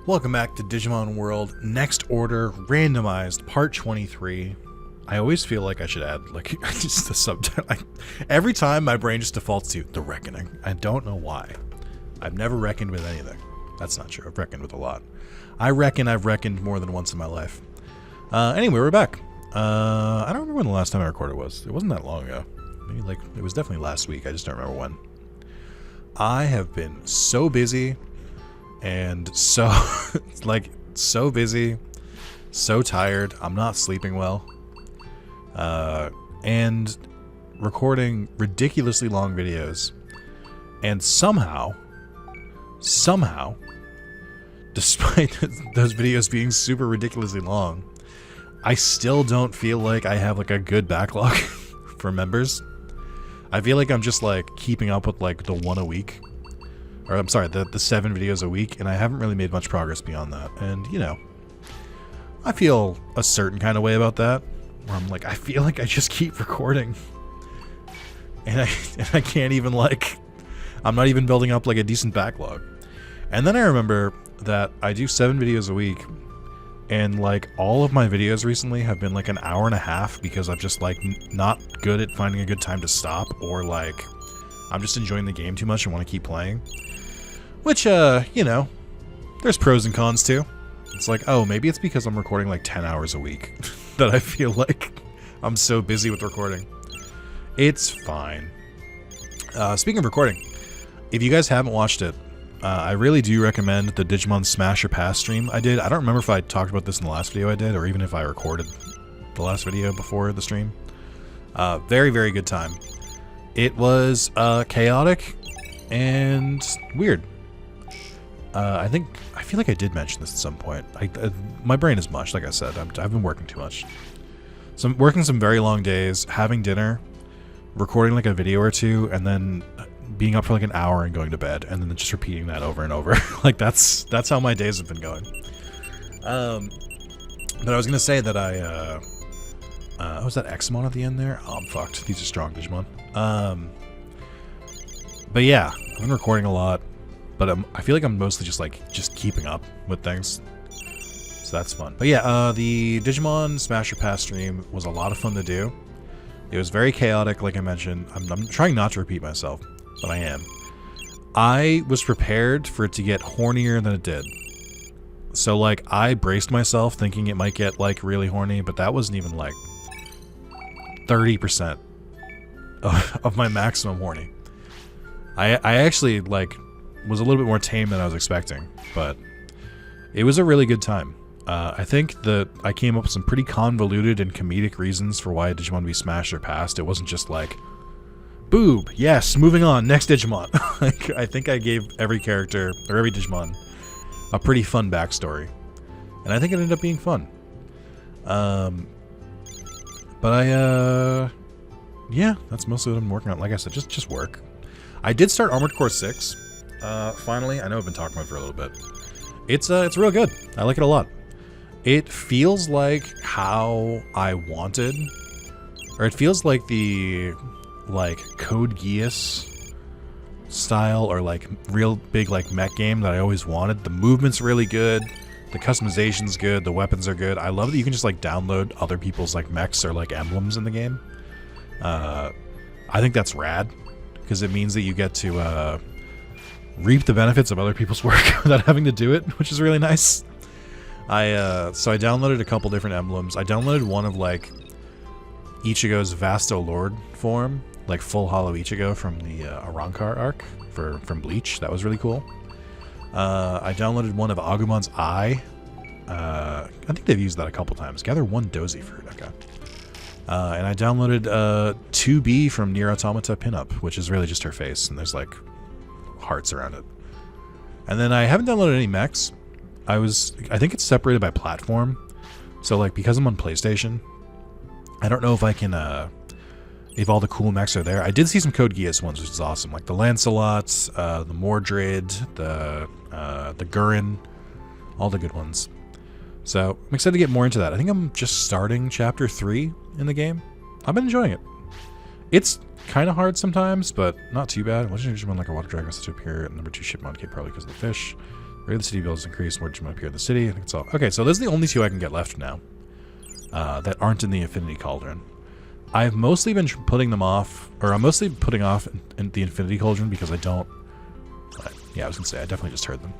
Welcome back to Digimon World Next Order Randomized Part 23. I always feel like I should add like just the subtitle. Every time my brain just defaults to The Reckoning. I don't know why. I've never reckoned with anything. That's not true. I've reckoned with a lot. I reckon I've reckoned more than once in my life. Anyway, we're back. I don't remember when the last time I recorded was. It wasn't that long ago. Maybe like it was definitely last week. I just don't remember when. I have been so busy. And so, so busy, so tired. I'm not sleeping well. And recording ridiculously long videos. And somehow, despite those videos being super ridiculously long, I still don't feel like I have like a good backlog for members. I feel like I'm just like keeping up with like the one a week. Or I'm sorry, the 7 videos a week, and I haven't really made much progress beyond that. And, you know, I feel a certain kind of way about that, where I'm like, I feel like I just keep recording. And I can't even, like, I'm not even building up, like, a decent backlog. And then I remember that I do 7 videos a week, and, like, all of my videos recently have been, like, an hour and a half, because I'm just, like, not good at finding a good time to stop, or, like, I'm just enjoying the game too much and want to keep playing. Which, you know, there's pros and cons too. It's like, oh, maybe it's because I'm recording like 10 hours a week that I feel like I'm so busy with recording. It's fine. Speaking of recording, if you guys haven't watched it, I really do recommend the Digimon Smash or Pass stream I did. I don't remember if I talked about this in the last video I did, or even if I recorded the last video before the stream. Very, very good time. It was chaotic and weird. I feel like I did mention this at some point. My brain is mush, like I said. I've been working too much. So I'm working some very long days, having dinner, recording like a video or two, and then being up for like an hour and going to bed, and then just repeating that over and over. Like that's how my days have been going. But I was gonna say that was that Xmon at the end there? Oh, I'm fucked. These are strong Digimon. But yeah, I've been recording a lot. But I feel like I'm mostly just keeping up with things. So that's fun. But yeah, the Digimon Smash or Pass stream was a lot of fun to do. It was very chaotic, like I mentioned. I'm trying not to repeat myself, but I am. I was prepared for it to get hornier than it did. So like, I braced myself thinking it might get like really horny, but that wasn't even like 30% of my maximum horny. I actually like was a little bit more tame than I was expecting, but it was a really good time. I think that I came up with some pretty convoluted and comedic reasons for why a Digimon would be smashed or passed. It wasn't just like, boob, yes, moving on, next Digimon. Like, I think I gave every character, or every Digimon, a pretty fun backstory. And I think it ended up being fun. But yeah, that's mostly what I'm working on. Like I said, just work. I did start Armored Core 6. Finally, I know I've been talking about it for a little bit. It's real good. I like it a lot. It feels like how I wanted, or it feels like the Code Geass style, or like real big like mech game that I always wanted. The movement's really good. The customization's good. The weapons are good. I love that you can just like download other people's like mechs or like emblems in the game. I think that's rad because it means that you get to reap the benefits of other people's work without having to do it, which is really nice. So I downloaded a couple different emblems. I downloaded one of like Ichigo's Vasto Lord form, like full Hollow Ichigo from the Arrancar arc from Bleach. That was really cool. I downloaded one of Agumon's Eye. I think they've used that a couple times. Gather 1 Dozy Fruit. Okay. And I downloaded 2B from Nier Automata Pinup, which is really just her face, and there's like hearts around it. And then I haven't downloaded any mechs. I think it's separated by platform. So like, because I'm on PlayStation, I don't know if I can if all the cool mechs are there. I did see some Code Geass ones, which is awesome, like the Lancelot, the Mordred, the Gurren, all the good ones. So I'm excited to get more into that. I think I'm just starting chapter 3 in the game. I've been enjoying it. It's kind of hard sometimes, but not too bad. Legendary Digimon like a water dragon set to appear at number 2 ship mod cape, probably because of the fish. Rate of the city builds increase, more Digimon appear in the city. I think it's all okay. So those are the only two I can get left now that aren't in the Infinity Cauldron. I've mostly been putting them off, or I'm mostly putting off in the Infinity Cauldron because I don't. Yeah, I was gonna say I definitely just heard them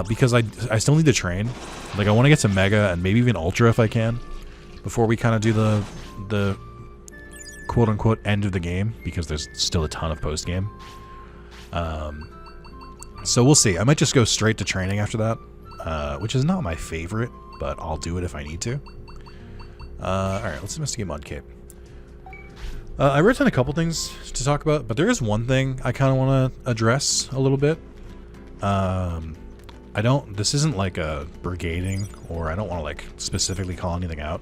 because I still need to train. Like I want to get to Mega and maybe even Ultra if I can before we kind of do the quote unquote end of the game because there's still a ton of post game. So we'll see. I might just go straight to training after that, which is not my favorite, but I'll do it if I need to. Alright, let's investigate Mod Cape. I wrote down a couple things to talk about, but there is one thing I kind of want to address a little bit. This isn't like a brigading, or I don't want to like specifically call anything out,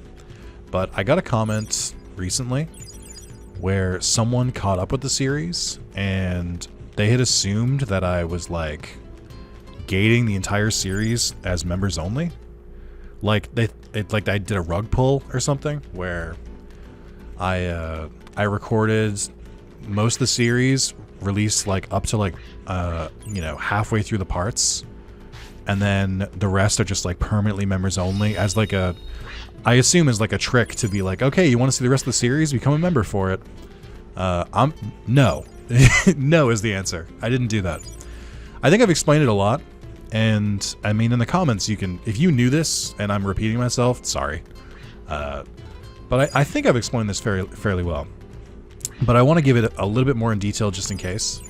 but I got a comment recently where someone caught up with the series and they had assumed that I was like gating the entire series as members only. Like like I did a rug pull or something where I recorded most of the series, released like up to like you know, halfway through the parts, and then the rest are just like permanently members only as like a, I assume as like a trick to be like, okay, you want to see the rest of the series, become a member for it. No. No is the answer. I didn't do that. I think I've explained it a lot, and I mean in the comments you can, if you knew this and I'm repeating myself, sorry. But I think I've explained this fairly well. But I want to give it a little bit more in detail just in case.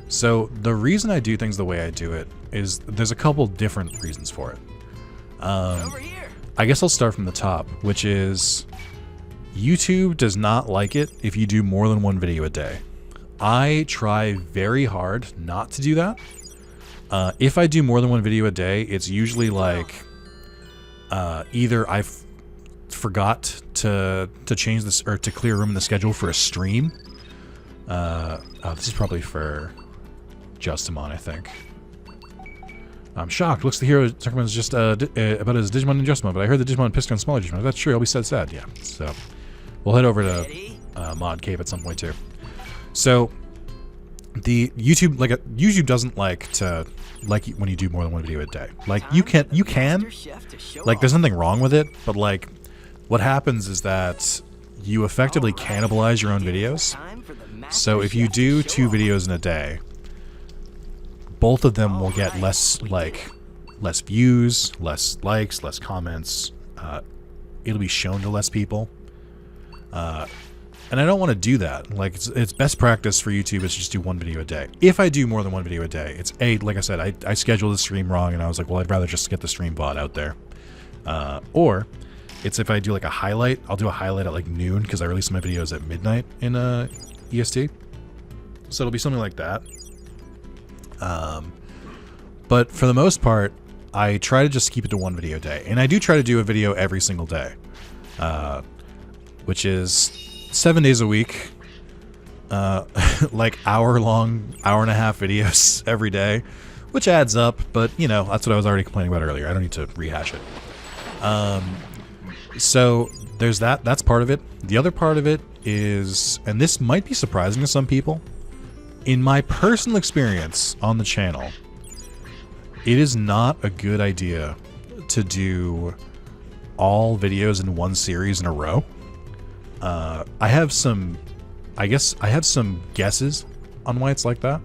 So the reason I do things the way I do it is there's a couple different reasons for it. I guess I'll start from the top, which is YouTube does not like it if you do more than one video a day. I try very hard not to do that. If I do more than one video a day, it's usually like either I forgot to change this or to clear room in the schedule for a stream. Oh, this is probably for Justimon, I think. I'm shocked. Looks the hero talking about just about his Digimon and Justimon, but I heard the Digimon pissed on smaller Digimon. That's true. I'll be sad. Yeah. So we'll head over to Mod Cape at some point too. So the YouTube, like YouTube doesn't like to when you do more than one video a day. Like you can like there's nothing wrong with it, but like what happens is that you effectively cannibalize your own videos. So if you do 2 videos in a day, both of them will get less views, less likes, less comments. It'll be shown to less people. And I don't want to do that. Like, it's best practice for YouTube is just do 1 video a day. If I do more than 1 video a day, it's like I said, I scheduled the stream wrong, and I was like, well, I'd rather just get the stream bot out there. Or it's if I do like a highlight, I'll do a highlight at like noon because I release my videos at midnight in EST. So it'll be something like that. But for the most part, I try to just keep it to 1 video a day, and I do try to do a video every single day, which is 7 days a week, like hour-long, hour-and-a-half videos every day, which adds up, but, you know, that's what I was already complaining about earlier. I don't need to rehash it. So there's that. That's part of it. The other part of it is, and this might be surprising to some people, in my personal experience on the channel, it is not a good idea to do all videos in one series in a row. I have some guesses on why it's like that.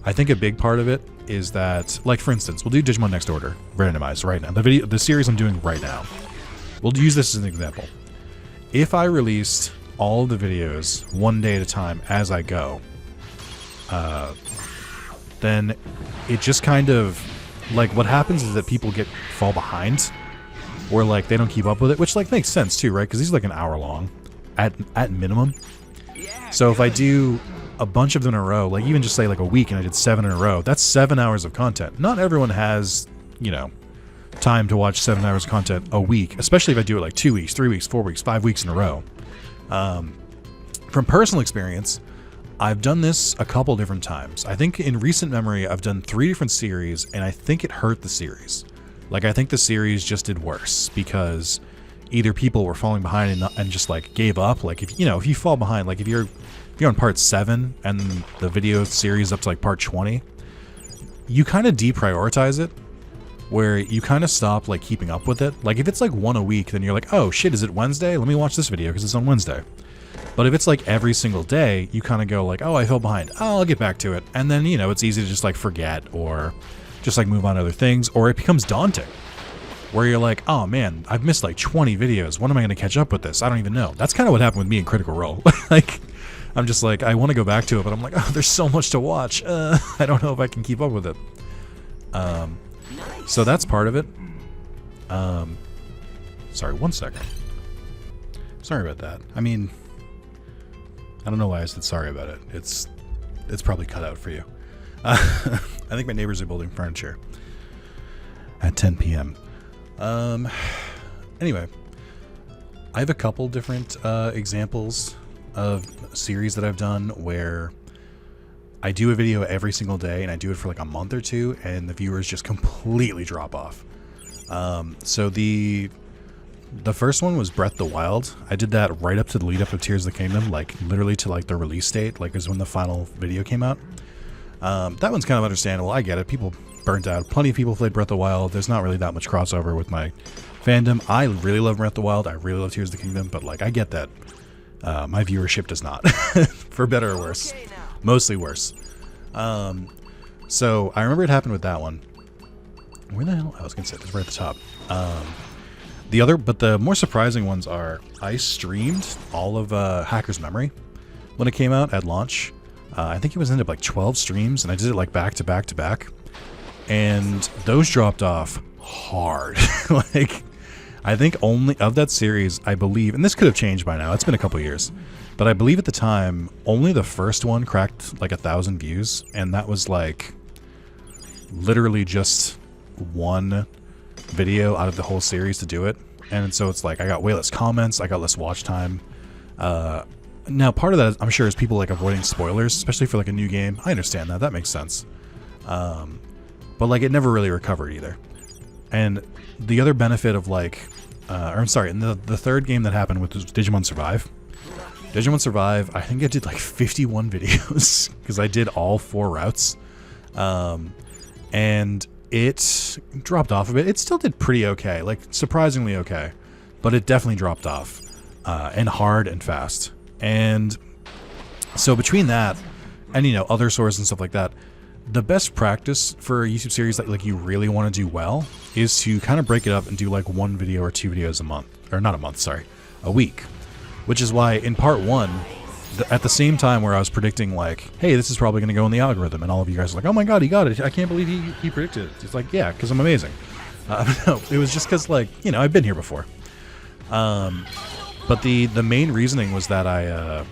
I think a big part of it is that, like for instance, we'll do Digimon Next Order randomized right now. The series I'm doing right now. We'll use this as an example. If I released all of the videos 1 day at a time as I go, then it just kind of, like, what happens is that people fall behind, or like they don't keep up with it, which like makes sense too, right? Because these are like an hour long at minimum. So if I do a bunch of them in a row, like even just say like a week and I did 7 in a row, that's 7 hours of content. Not everyone has, you know, time to watch 7 hours of content a week, especially if I do it like 2 weeks, 3 weeks, 4 weeks, 5 weeks in a row. From personal experience, I've done this a couple different times. I think in recent memory, I've done 3 different series, and I think it hurt the series. Like, I think the series just did worse because either people were falling behind and just like gave up. Like, if you fall behind, like if you're on part 7 and the video series up to like part 20, you kind of deprioritize it, where you kind of stop like keeping up with it. Like if it's like one a week, then you're like, oh shit, is it Wednesday? Let me watch this video because it's on Wednesday. But if it's like every single day, you kind of go like, oh, I fell behind. Oh, I'll get back to it. And then, you know, it's easy to just like forget or just like move on to other things, or it becomes daunting where you're like, oh man, I've missed like 20 videos. When am I going to catch up with this? I don't even know. That's kind of what happened with me in Critical Role. Like, I'm just like, I want to go back to it, but I'm like, oh, there's so much to watch. I don't know if I can keep up with it. So that's part of it. Sorry, 1 second. Sorry about that. I mean, I don't know why I said sorry about it. It's probably cut out for you. I think my neighbors are building furniture at 10 p.m. Anyway, I have a couple different examples of series that I've done where I do a video every single day and I do it for like a month or two and the viewers just completely drop off. So the first one was Breath of the Wild. I did that right up to the lead up of Tears of the Kingdom, like literally to like the release date, like is when the final video came out. That one's kind of understandable. I get it. People burnt out. Plenty of people played Breath of the Wild. There's not really that much crossover with my fandom. I really love Breath of the Wild. I really love Tears of the Kingdom, but like I get that my viewership does not, for better or worse. Mostly worse. So I remember it happened with that one. Where the hell? I was gonna say it's right at the top. But the more surprising ones are I streamed all of Hacker's Memory when it came out at launch. I think it was ended up like 12 streams, and I did it like back to back to back, and those dropped off hard. Like, I think only of that series, I believe, and this could have changed by now. It's been a couple years, but I believe at the time only the first one cracked like 1,000 views, and that was like literally just one video out of the whole series to do it. And so it's like I got way less comments, I got less watch time. Now part of that, I'm sure, is people like avoiding spoilers, especially for like a new game. I understand that. That makes sense. But like it never really recovered either. And the other benefit of like, and the third game that happened was Digimon Survive. Digimon Survive, I think I did like 51 videos because I did all 4 routes. And it dropped off a bit. It still did pretty okay, like surprisingly okay, but it definitely dropped off, and hard and fast. And so between that and, you know, other sources and stuff like that, the best practice for a YouTube series that like you really want to do well is to kind of break it up and do like 1 video or 2 videos a month, or not a month, sorry, a week. Which is why in part 1, at the same time where I was predicting like, hey, this is probably going to go in the algorithm, and all of you guys are like, oh my god, he got it, I can't believe he predicted it. It's like, yeah, because I'm amazing. No, it was just because, like, you know, I've been here before. But the main reasoning was that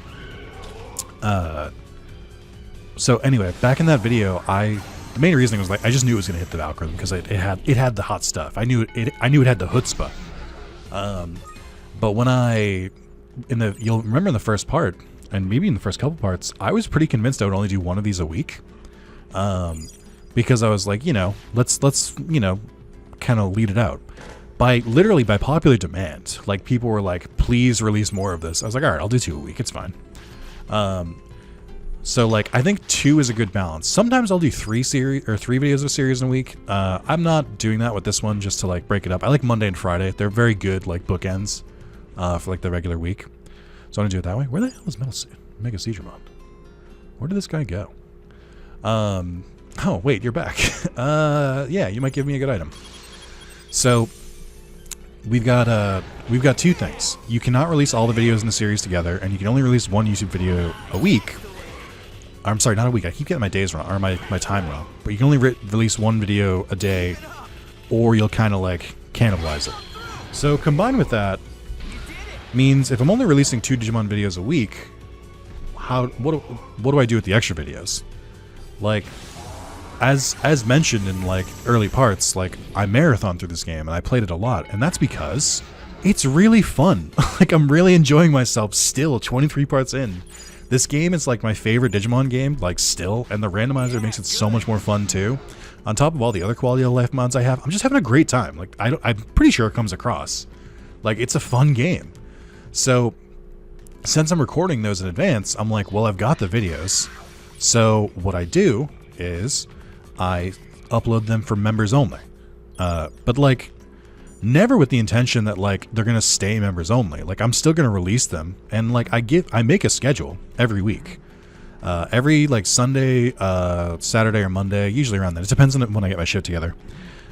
so anyway, back in that video, the main reasoning was like I just knew it was going to hit the algorithm because it had the hot stuff. I knew it had the chutzpah. But when you'll remember in the first part, and maybe in the first couple parts, I was pretty convinced I would only do 1 of these a week. Because I was like, you know, let's you know, kind of lead it out. Literally by popular demand, like people were like, please release more of this. I was like, all right, I'll do 2 a week. It's fine. So like, I think 2 is a good balance. Sometimes I'll do 3 videos of a series in a week. I'm not doing that with this one just to like break it up. I like Monday and Friday. They're very good like bookends for like the regular week. So I'm gonna do it that way. Where the hell is MetalSeadramon? Where did this guy go? Oh wait, you're back. Yeah, you might give me a good item. So we've got 2 things. You cannot release all the videos in the series together, and you can only release 1 YouTube video a week. I'm sorry, not a week. I keep getting my days wrong, or my time wrong. But you can only release 1 video a day, or you'll kind of like cannibalize it. So combined with that means if I'm only releasing 2 Digimon videos a week, what do I do with the extra videos? Like, as mentioned in like early parts, like I marathoned through this game and I played it a lot, and that's because it's really fun. Like I'm really enjoying myself still 23 parts in. This game is like my favorite Digimon game, like still, and the randomizer makes it so much more fun too. On top of all the other quality of life mods I have, I'm just having a great time. Like I'm pretty sure it comes across. Like it's a fun game. So since I'm recording those in advance, I'm like, well, I've got the videos. So what I do is I upload them for members only. But like, never with the intention that like they're gonna stay members only. Like, I'm still gonna release them, and like I make a schedule every week. Every like Sunday, Saturday or Monday, usually around that. It depends on when I get my shit together.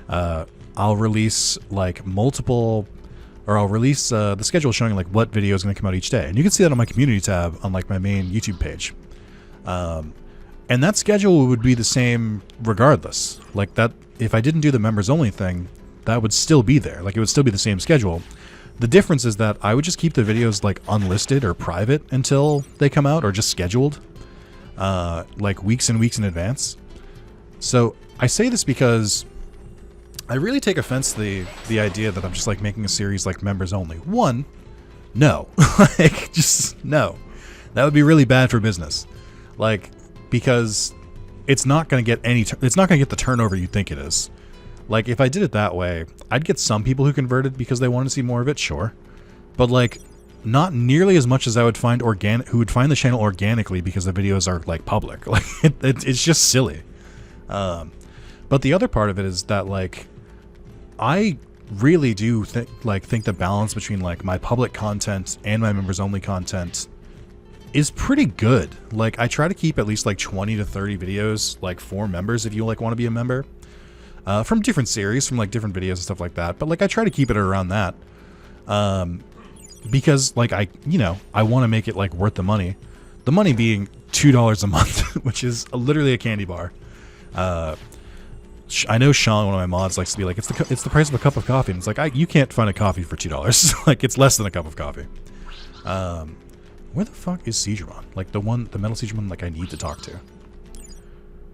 I'll release like multiple, or I'll release the schedule showing like what video is going to come out each day, and you can see that on my community tab on like my main YouTube page. And that schedule would be the same regardless. Like that, if I didn't do the members only thing, that would still be there. Like it would still be the same schedule. The difference is that I would just keep the videos like unlisted or private until they come out, or just scheduled like weeks and weeks in advance. So I say this because I really take offense to the idea that I'm just like making a series like members only. One, no. Like, just no. That would be really bad for business. Like, because it's not going to get it's not going to get the turnover you think it is. Like, if I did it that way, I'd get some people who converted because they wanted to see more of it, sure. But like, not nearly as much as I would find who would find the channel organically because the videos are like public. Like, it's just silly. But the other part of it is that like, I really do think the balance between like my public content and my members only content is pretty good. Like, I try to keep at least like 20 to 30 videos like for members if you like want to be a member, from different series, from like different videos and stuff like that. But like, I try to keep it around that, because like I want to make it like worth the money. The money being $2 a month, which is literally a candy bar. I know Sean, one of my mods, likes to be like, it's the price of a cup of coffee, and it's like, you can't find a coffee for $2. Like, it's less than a cup of coffee. Where the fuck is SeeAllItems? Like, the MetalSeadramon like I need to talk to.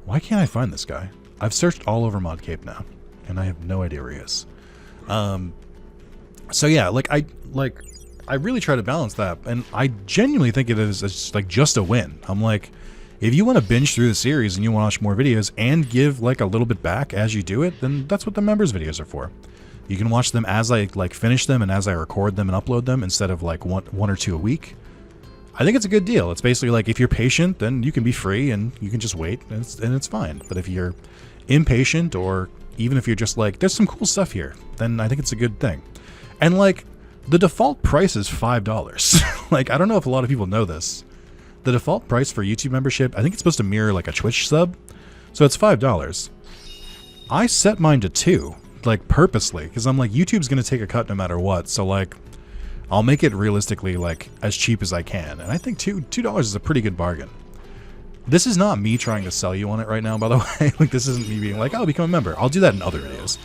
Why can't I find this guy? I've searched all over ModCape now, and I have no idea where he is. So yeah, like I really try to balance that, and I genuinely think it is like just a win. I'm like, if you want to binge through the series and you want to watch more videos and give like a little bit back as you do it, then that's what the members videos are for. You can watch them as I like finish them and as I record them and upload them, instead of like one or two a week. I think it's a good deal. It's basically like, if you're patient, then you can be free and you can just wait, and it's fine. But if you're impatient, or even if you're just like, there's some cool stuff here, then I think it's a good thing. And like, the default price is $5. Like, I don't know if a lot of people know this. The default price for YouTube membership, I think it's supposed to mirror like a Twitch sub, so it's $5. I set mine to $2, like purposely, because I'm like, YouTube's gonna take a cut no matter what, so like, I'll make it realistically like as cheap as I can, and I think $2 is a pretty good bargain. This is not me trying to sell you on it right now, by the way. Like, this isn't me being like, oh, become a member. I'll do that in other videos.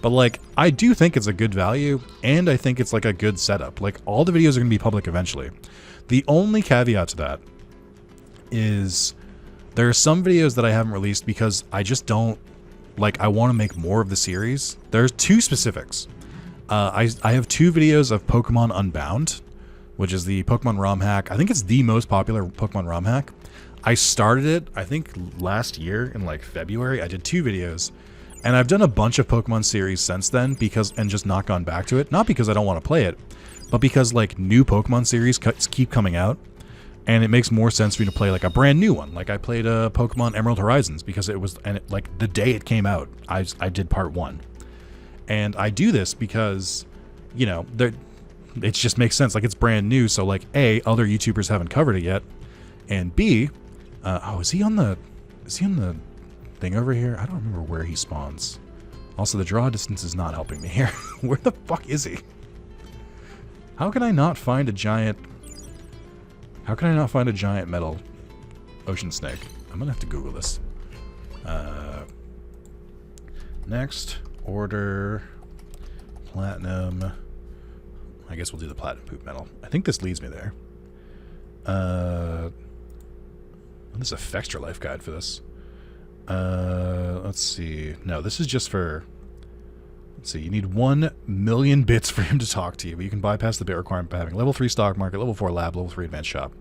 But like, I do think it's a good value, and I think it's like a good setup. Like, all the videos are gonna be public eventually. The only caveat to that is there are some videos that I haven't released because I just don't, like, I want to make more of the series. There's two specifics. I have 2 videos of Pokemon Unbound, which is the Pokemon ROM hack. I think it's the most popular Pokemon ROM hack. I started it, I think, last year in like February. I did 2 videos, and I've done a bunch of Pokemon series since then, and just not gone back to it. Not because I don't want to play it, but because like new Pokemon series keep coming out, and it makes more sense for me to play like a brand new one. Like, I played Pokemon Emerald Horizons because it was, and like the day it came out, I did part 1. And I do this because, you know, it just makes sense. Like, it's brand new, so like, A, other YouTubers haven't covered it yet, and B, is he on the thing over here? I don't remember where he spawns. Also, the draw distance is not helping me here. Where the fuck is he? How can I not find a giant metal ocean snake? I'm gonna have to Google this. Next, order platinum. I guess we'll do the platinum poop metal. I think this leads me there. There's a Fextra Life guide for this. Let's see. No, this is just for... Let's see. You need 1 million bits for him to talk to you, but you can bypass the bit requirement by having level 3 stock market, level 4 lab, level 3 advanced shop.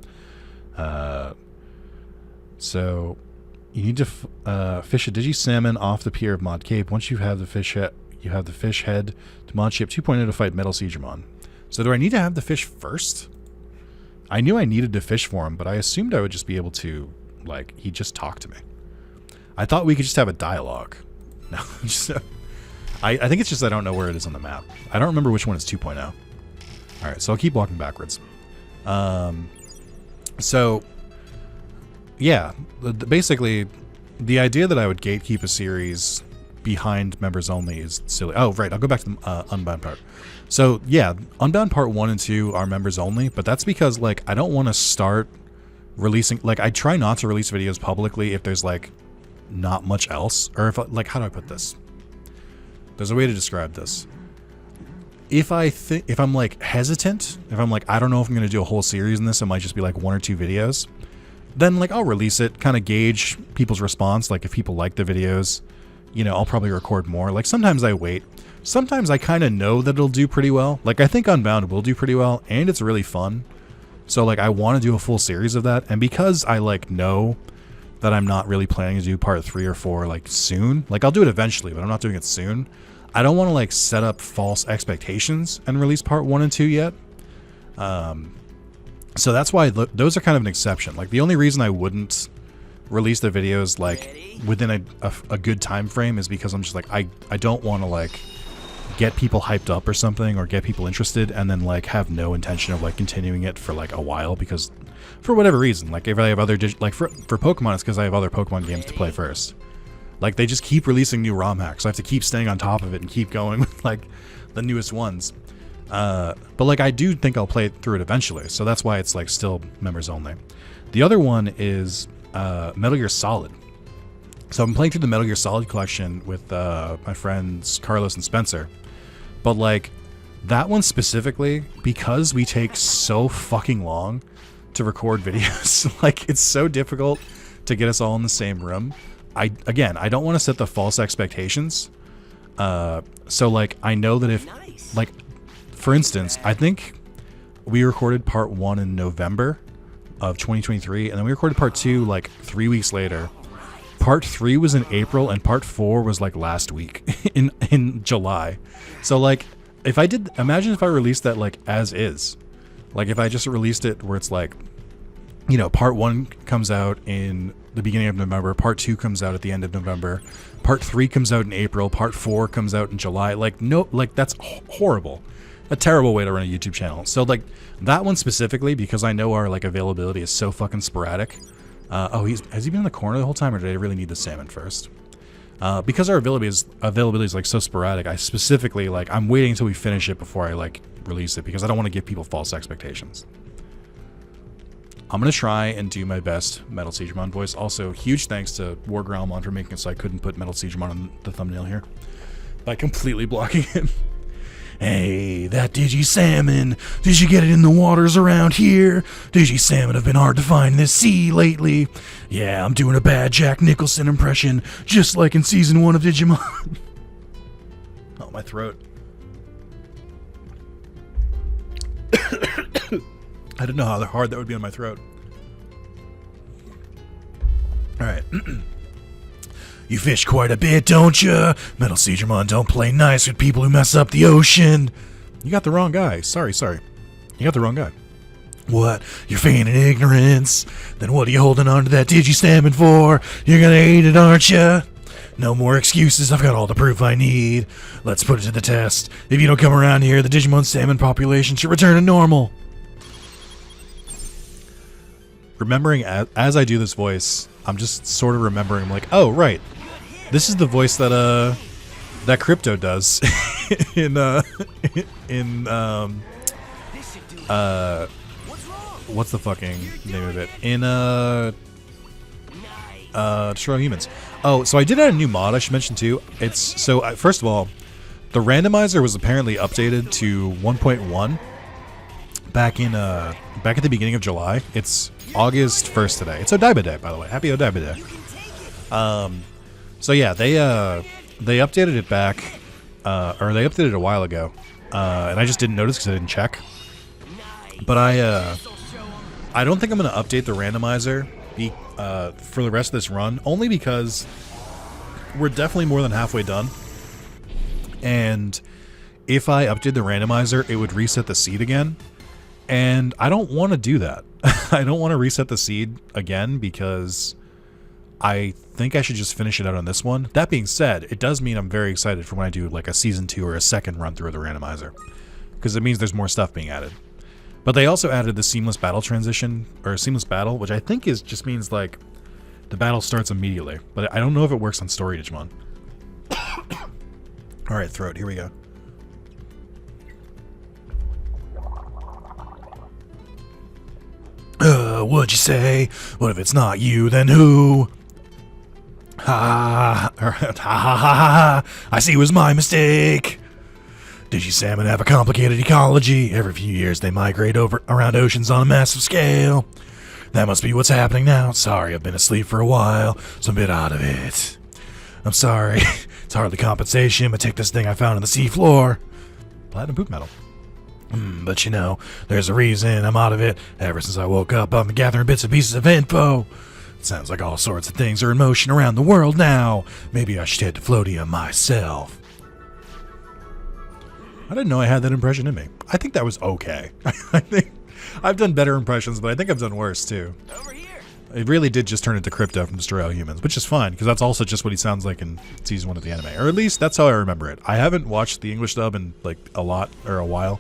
So you need to fish a Digisalmon off the pier of Mod Cape. Once you have the fish head, to Mod Ship 2.0 to fight MetalSeadramon. So do I need to have the fish first? I knew I needed to fish for him, but I assumed I would just be able to, like, he'd just talk to me. I thought we could just have a dialogue. No, I think it's just I don't know where it is on the map. I don't remember which one is 2.0. All right, so I'll keep walking backwards. So, yeah, basically, the idea that I would gatekeep a series behind members only is silly. Oh, right, I'll go back to the Unbound part. So, yeah, Unbound Part 1 and 2 are members only, but that's because, like, I don't want to start releasing... Like, I try not to release videos publicly if there's, like, not much else. Or if, like, how do I put this? There's a way to describe this. If I'm like hesitant, if I'm like, I don't know if I'm going to do a whole series in this, it might just be like 1 or 2 videos, then like I'll release it, kind of gauge people's response. Like if people like the videos, you know, I'll probably record more. Like sometimes I wait. Sometimes I kind of know that it'll do pretty well. Like I think Unbound will do pretty well and it's really fun. So like I want to do a full series of that. And because I like know that I'm not really planning to do part 3 or 4 like soon, like I'll do it eventually, but I'm not doing it soon. I don't want to like set up false expectations and release part 1 and 2 yet. So that's why those are kind of an exception. Like the only reason I wouldn't release the videos like within a good time frame is because I'm just like, I don't want to like get people hyped up or something or get people interested and then like have no intention of like continuing it for like a while because for whatever reason, like if I have other, like for Pokemon, it's because I have other Pokemon games to play first. Like, they just keep releasing new ROM hacks, so I have to keep staying on top of it and keep going with, like, the newest ones. But, like, I do think I'll play through it eventually, so that's why it's, like, still members only. The other one is Metal Gear Solid. So I'm playing through the Metal Gear Solid collection with my friends Carlos and Spencer. But, like, that one specifically, because we take so fucking long to record videos, like, it's so difficult to get us all in the same room. I don't want to set the false expectations. So like I know that if like for instance, I think we recorded part 1 in November of 2023 and then we recorded part 2 like 3 weeks later. Part 3 was in April and part 4 was like last week in July. So like if I did, imagine if I released that like as is. Like if I just released it where it's like, you know, part 1 comes out in the beginning of November, part 2 comes out at the end of November, part 3 comes out in April, part 4 comes out in July. Like, no, like that's horrible. A terrible way to run a YouTube channel. So like that one specifically, because I know our like availability is so fucking sporadic. Has he been in the corner the whole time or did I really need the salmon first? Because our availability is like so sporadic, I specifically like, I'm waiting until we finish it before I like release it because I don't want to give people false expectations. I'm going to try and do my best MetalSeadramon voice. Also, huge thanks to WarGrowlmon for making it so I couldn't put MetalSeadramon on the thumbnail here by completely blocking him. Hey, that Digi-Salmon, did you get it in the waters around here? Digi-Salmon have been hard to find in this sea lately. Yeah, I'm doing a bad Jack Nicholson impression, just like in Season 1 of Digimon. Oh, my throat. I didn't know how hard that would be on my throat. Alright. You fish quite a bit, don't ya? MetalSeadramon don't play nice with people who mess up the ocean. You got the wrong guy. Sorry. You got the wrong guy. What? You're feigning ignorance? Then what are you holding on to that Digi-Salmon for? You're gonna eat it, aren't ya? No more excuses, I've got all the proof I need. Let's put it to the test. If you don't come around here, the Digimon salmon population should return to normal. Remembering as I do this voice, I'm just sort of remembering, like, oh, right. This is the voice that that Crypto does in what's the fucking name of it? In Destroy Humans. Oh, so I did add a new mod I should mention too. It's so first of all, the randomizer was apparently updated to 1.1 back at the beginning of July. It's August 1st today. It's Odaiba Day, by the way. Happy Odaiba Day. So yeah, they updated it back, or they updated it a while ago, and I just didn't notice because I didn't check. But I don't think I'm going to update the randomizer for the rest of this run, only because we're definitely more than halfway done. And if I update the randomizer, it would reset the seed again. And I don't want to do that. I don't want to reset the seed again because I think I should just finish it out on this one. That being said, it does mean I'm very excited for when I do like a season 2 or a second run through of the randomizer, because it means there's more stuff being added. But they also added the seamless battle transition, or seamless battle, which I think is just means like the battle starts immediately. But I don't know if it works on story Digimon. All right, throat. Here we go. What'd you say? What if it's not you, then who? Ha ha ha ha ha. I see it was my mistake. Digisalmon have a complicated ecology. Every few years they migrate around oceans on a massive scale. That must be what's happening now. Sorry, I've been asleep for a while, so I'm a bit out of it. I'm sorry. It's hardly compensation, but take this thing I found on the seafloor. Platinum poop metal. But you know, there's a reason I'm out of it. Ever since I woke up, I've been gathering bits and pieces of info. It sounds like all sorts of things are in motion around the world now. Maybe I should head to Floatia myself. I didn't know I had that impression in me. I think that was okay. I think I've done better impressions, but I think I've done worse too. Over here. It really did just turn into Crypto from Destroy All Humans, which is fine, because that's also just what he sounds like in season 1 of the anime. Or at least that's how I remember it. I haven't watched the English dub in like a while.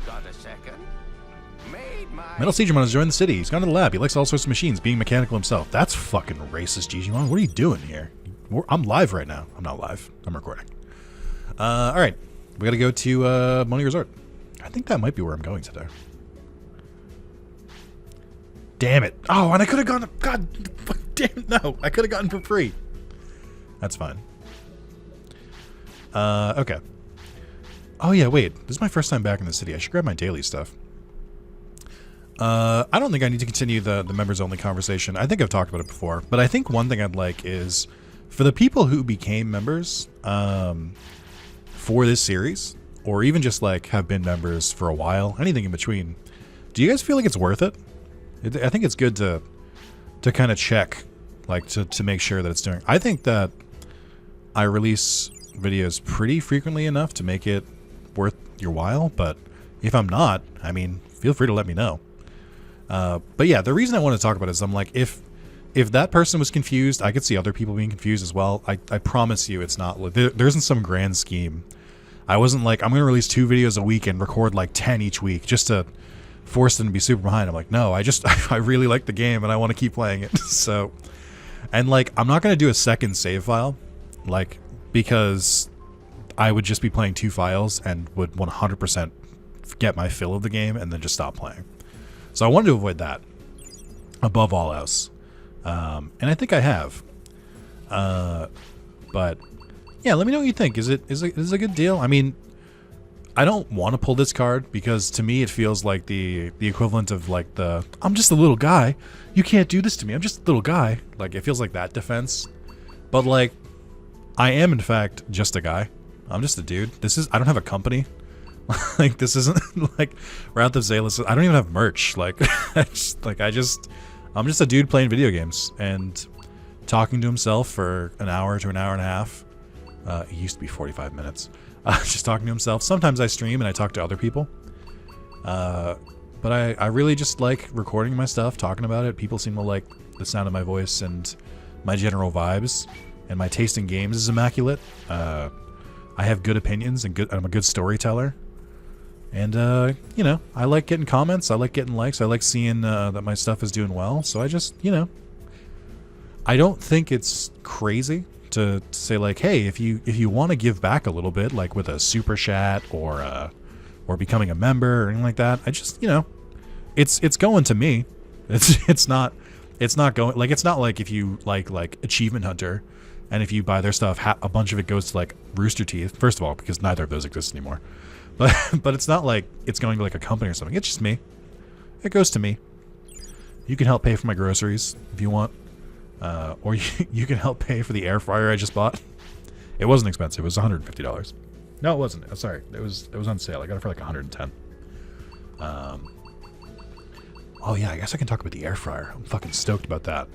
Got a second? MetalSeadramon has joined the city. He's gone to the lab. He likes all sorts of machines, being mechanical himself. That's fucking racist, Digimon. What are you doing here? I'm live right now. I'm not live. I'm recording. All right. We gotta go to Money Resort. I think that might be where I'm going today. Damn it. Oh, and I could have gone... God damn, no. I could have gotten for free. That's fine. Okay. Oh, yeah, wait. This is my first time back in the city. I should grab my daily stuff. I don't think I need to continue the members-only conversation. I think I've talked about it before. But I think one thing I'd like is, for the people who became members for this series, or even just like have been members for a while, anything in between, do you guys feel like it's worth it? I think it's good to kind of check, like to make sure that it's doing. I think that I release videos pretty frequently enough to make it worth your while, but if I'm not, I mean, feel free to let me know. But yeah, the reason I want to talk about it is I'm like, if that person was confused, I could see other people being confused as well. I promise you it's not, there isn't some grand scheme. I wasn't like, I'm going to release 2 videos a week and record like 10 each week just to force them to be super behind. I'm like, no, I really like the game and I want to keep playing it. So, and like, I'm not going to do a second save file, like, because I would just be playing 2 files and would 100% get my fill of the game and then just stop playing. So I wanted to avoid that above all else. And I think I have. But yeah, let me know what you think. Is it a good deal? I mean, I don't want to pull this card because to me it feels like the equivalent of like the I'm just a little guy. You can't do this to me. I'm just a little guy. Like it feels like that defense. But like I am in fact just a guy. I'm just a dude. I don't have a company. Like this isn't like Wrath of Zalis. I don't even have merch. Like I'm just a dude playing video games and talking to himself for an hour to an hour and a half. It used to be 45 minutes. Just talking to himself. Sometimes I stream and I talk to other people. But I really just like recording my stuff, talking about it. People seem to like the sound of my voice and my general vibes. And my taste in games is immaculate. I have good opinions and I'm a good storyteller. And, you know, I like getting comments. I like getting likes. I like seeing that my stuff is doing well. So I just, you know, I don't think it's crazy to say like, hey, if you want to give back a little bit, like with a super chat or becoming a member or anything like that, I just, you know, it's going to me. It's not going, like, it's not like if you like Achievement Hunter and if you buy their stuff, a bunch of it goes to like Rooster Teeth, first of all, because neither of those exist anymore. But it's not like it's going to like a company or something. It's just me. It goes to me. You can help pay for my groceries if you want. Or you can help pay for the air fryer I just bought. It wasn't expensive. It was $150. No, it wasn't. Sorry. It was on sale. I got it for like $110. Oh yeah, I guess I can talk about the air fryer. I'm fucking stoked about that.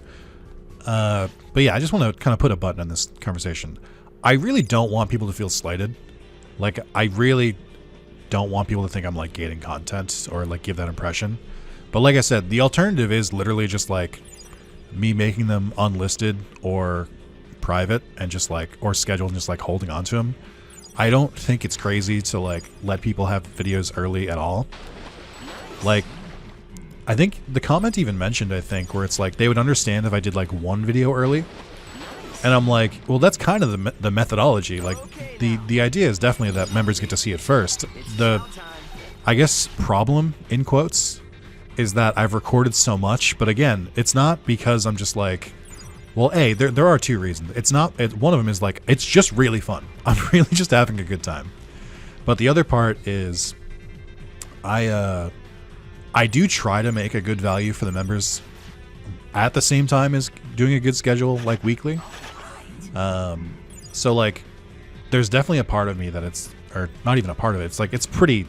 But yeah, I just want to kind of put a button on this conversation. I really don't want people to feel slighted. Like, I really don't want people to think I'm like gating content or like give that impression. But like I said, the alternative is literally just like me making them unlisted or private and just like, or scheduled and just like holding on to them, I don't think it's crazy to like let people have videos early at all. Like, I think the comment even mentioned, I think, where it's like they would understand if I did like one video early. And I'm like, well, that's kind of the methodology. Like, the idea is definitely that members get to see it first. The, I guess, problem, in quotes, is that I've recorded so much. But again, it's not because I'm just like, well, there are two reasons. It's not, one of them is like, it's just really fun. I'm really just having a good time. But the other part is, I do try to make a good value for the members at the same time as doing a good schedule, like weekly. So like, there's definitely a part of me that it's, or not even a part of it, it's like, it's pretty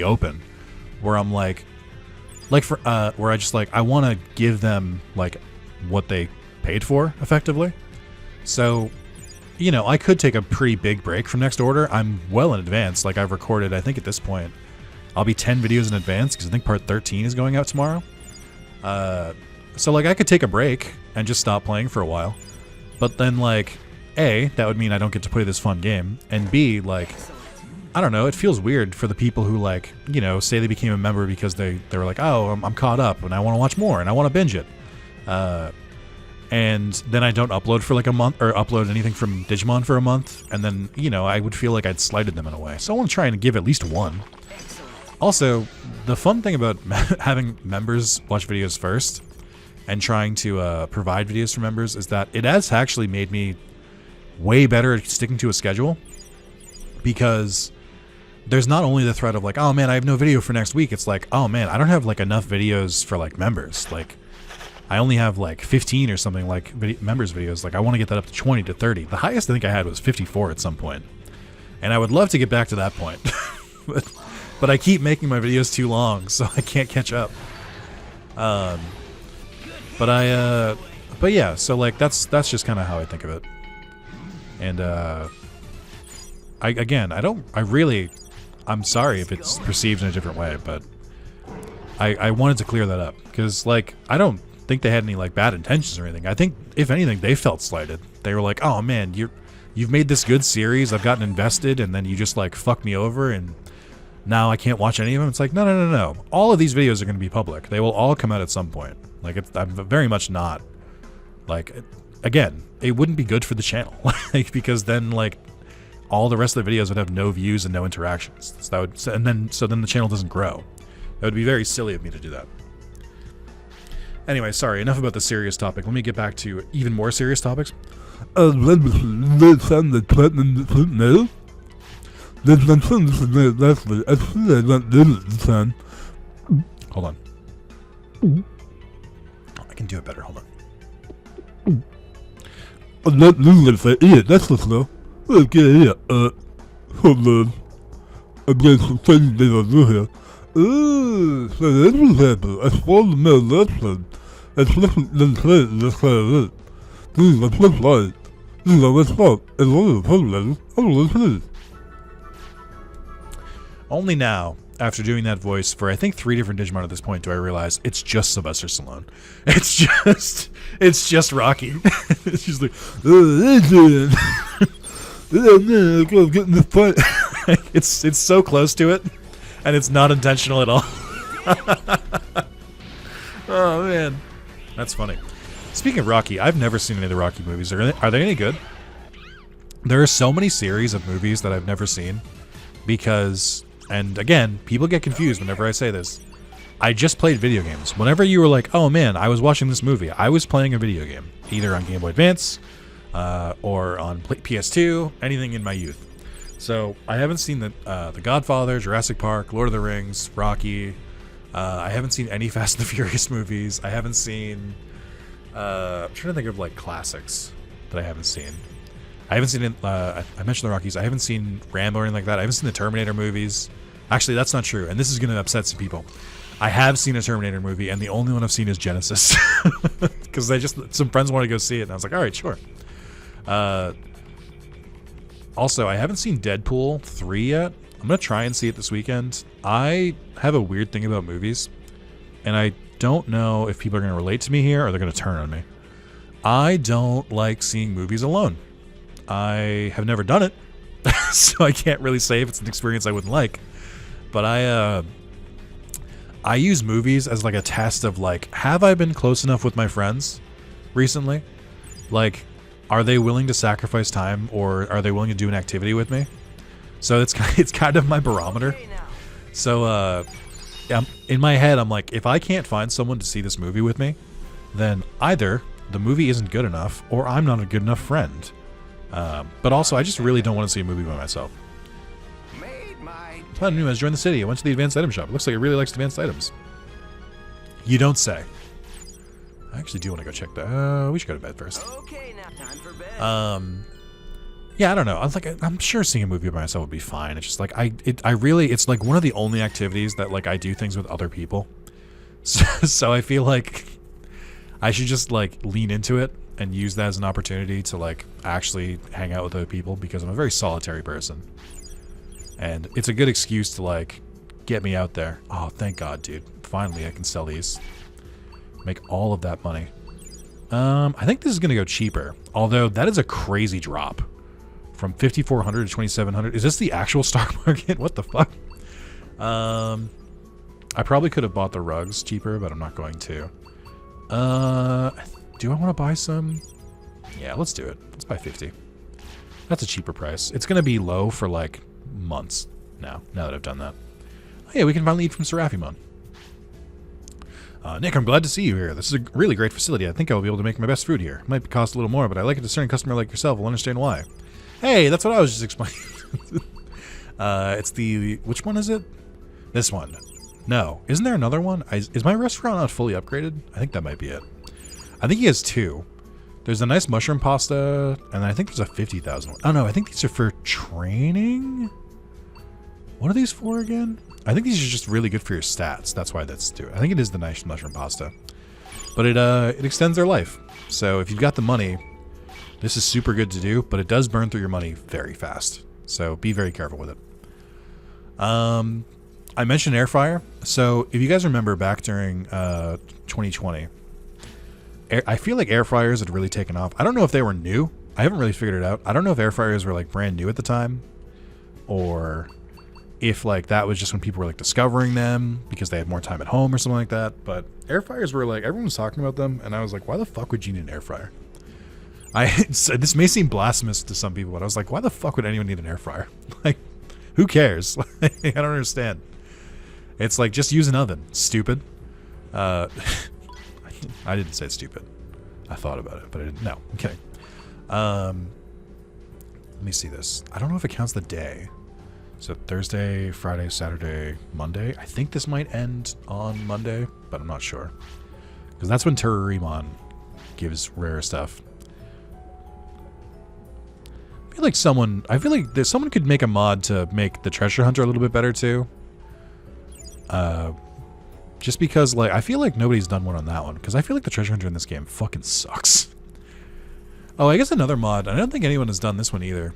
open, where I'm like for, where I just like, I want to give them like what they paid for effectively. So, you know, I could take a pretty big break from next order. I'm well in advance. Like, I've recorded, I think at this point, I'll be 10 videos in advance because I think part 13 is going out tomorrow. So like, I could take a break and just stop playing for a while. But then, like, A, that would mean I don't get to play this fun game. And B, like, I don't know, it feels weird for the people who, like, you know, say they became a member because they were like, oh, I'm caught up and I want to watch more and I want to binge it. And then I don't upload for like a month, or upload anything from Digimon for a month. And then, you know, I would feel like I'd slighted them in a way. So I want to try and give at least one. Also, the fun thing about having members watch videos first and trying to provide videos for members is that it has actually made me way better at sticking to a schedule, because there's not only the threat of like, oh man, I have no video for next week. It's like, oh man, I don't have like enough videos for like members. Like, I only have like 15 or something like members videos. Like, I want to get that up to 20 to 30. The highest I think I had was 54 at some point. And I would love to get back to that point. But I keep making my videos too long, so I can't catch up. But yeah, so like that's just kind of how I think of it. And I'm sorry if it's perceived in a different way, but I wanted to clear that up, because like, I don't think they had any like bad intentions or anything. I think if anything, they felt slighted. They were like, oh man, you've made this good series, I've gotten invested, and then you just like fucked me over and now I can't watch any of them. It's like, no. All of these videos are going to be public. They will all come out at some point. Like, I'm very much not, like, again, it wouldn't be good for the channel, like, because then, like, all the rest of the videos would have no views and no interactions. So that would, so then the channel doesn't grow. It would be very silly of me to do that. Anyway, sorry, enough about the serious topic. Let me get back to even more serious topics. Hold on. I can do it better. Hold on. That's the flow. Okay, hold on. I'm getting some funny things on here. So that's what happened. I followed the middle left one. That's looking the plate, that's kind of it. This is my flip line. This is my spot. And one of the phone letters, I'm going to this. Only now, after doing that voice for I think 3 different Digimon at this point, do I realize it's just Sylvester Stallone. It's just Rocky. It's just like, getting this fight. It's so close to it, and it's not intentional at all. Oh man, that's funny. Speaking of Rocky, I've never seen any of the Rocky movies. Are they any good? There are so many series of movies that I've never seen because. And again, people get confused whenever I say this. I just played video games. Whenever you were like, oh man, I was watching this movie, I was playing a video game. Either on Game Boy Advance, or on PS2, anything in my youth. So, I haven't seen The Godfather, Jurassic Park, Lord of the Rings, Rocky. I haven't seen any Fast and the Furious movies. I haven't seen... I'm trying to think of like classics that I haven't seen. I haven't seen I mentioned the Rockies. I haven't seen Rambo or anything like that. I haven't seen the Terminator movies. Actually, that's not true, and this is going to upset some people. I have seen a Terminator movie, and the only one I've seen is Genesis. Because some friends wanted to go see it, and I was like, alright, sure. Also, I haven't seen Deadpool 3 yet. I'm going to try and see it this weekend. I have a weird thing about movies, and I don't know if people are going to relate to me here, or they're going to turn on me. I don't like seeing movies alone. I have never done it, so I can't really say if it's an experience I wouldn't like. But I use movies as like a test of like, have I been close enough with my friends recently? Like, are they willing to sacrifice time, or are they willing to do an activity with me? So it's kind of my barometer. So in my head, I'm like, if I can't find someone to see this movie with me, then either the movie isn't good enough, or I'm not a good enough friend. But also, I just really don't want to see a movie by myself. Platinum has joined the city. I went to the advanced item shop. It looks like it really likes advanced items. You don't say. I actually do want to go check that. We should go to bed first. Okay, now time for bed. Yeah, I don't know. I'm sure seeing a movie by myself would be fine. It's just like it's like one of the only activities that like I do things with other people. So I feel like I should just like lean into it and use that as an opportunity to like actually hang out with other people, because I'm a very solitary person. And it's a good excuse to like get me out there. Oh, thank God, dude. Finally I can sell these. Make all of that money. I think this is going to go cheaper. Although that is a crazy drop. From 5,400 to 2,700. Is this the actual stock market? What the fuck? I probably could have bought the rugs cheaper, but I'm not going to. Do I want to buy some? Yeah, let's do it. Let's buy 50. That's a cheaper price. It's going to be low for like months now that I've done that. Oh, yeah, we can finally eat from Seraphimon. Nick, I'm glad to see you here. This is a really great facility. I think I will be able to make my best food here. It might cost a little more, but I like a discerning customer like yourself will understand why. Hey, that's what I was just explaining. It's the... Which one is it? This one. No. Isn't there another one? Is my restaurant not fully upgraded? I think that might be it. I think he has two. There's a nice mushroom pasta, and I think there's a 50,000 one. Oh, no. I think these are for training? What are these for again? I think these are just really good for your stats. That's why that's do it. I think it is the nice mushroom pasta. But it extends their life. So if you've got the money... This is super good to do, but it does burn through your money very fast. So be very careful with it. I mentioned air fryer. So if you guys remember back during 2020, I feel like air fryers had really taken off. I don't know if they were new. I haven't really figured it out. I don't know if air fryers were like brand new at the time, or if like that was just when people were like discovering them because they had more time at home or something like that. But air fryers were like, everyone was talking about them, and I was like, why the fuck would you need an air fryer? This may seem blasphemous to some people, but I was like, why the fuck would anyone need an air fryer? Like, who cares? I don't understand. It's like, just use an oven. Stupid. I didn't say stupid. I thought about it, but I didn't. No, I'm kidding. Let me see this. I don't know if it counts the day. So Thursday, Friday, Saturday, Monday. I think this might end on Monday, but I'm not sure. Because that's when TamerExpMultiplier gives rare stuff. I feel like someone could make a mod to make the treasure hunter a little bit better too. Just because like I feel like nobody's done one on that one, because I feel like the treasure hunter in this game fucking sucks. Oh, I guess another mod. I don't think anyone has done this one either.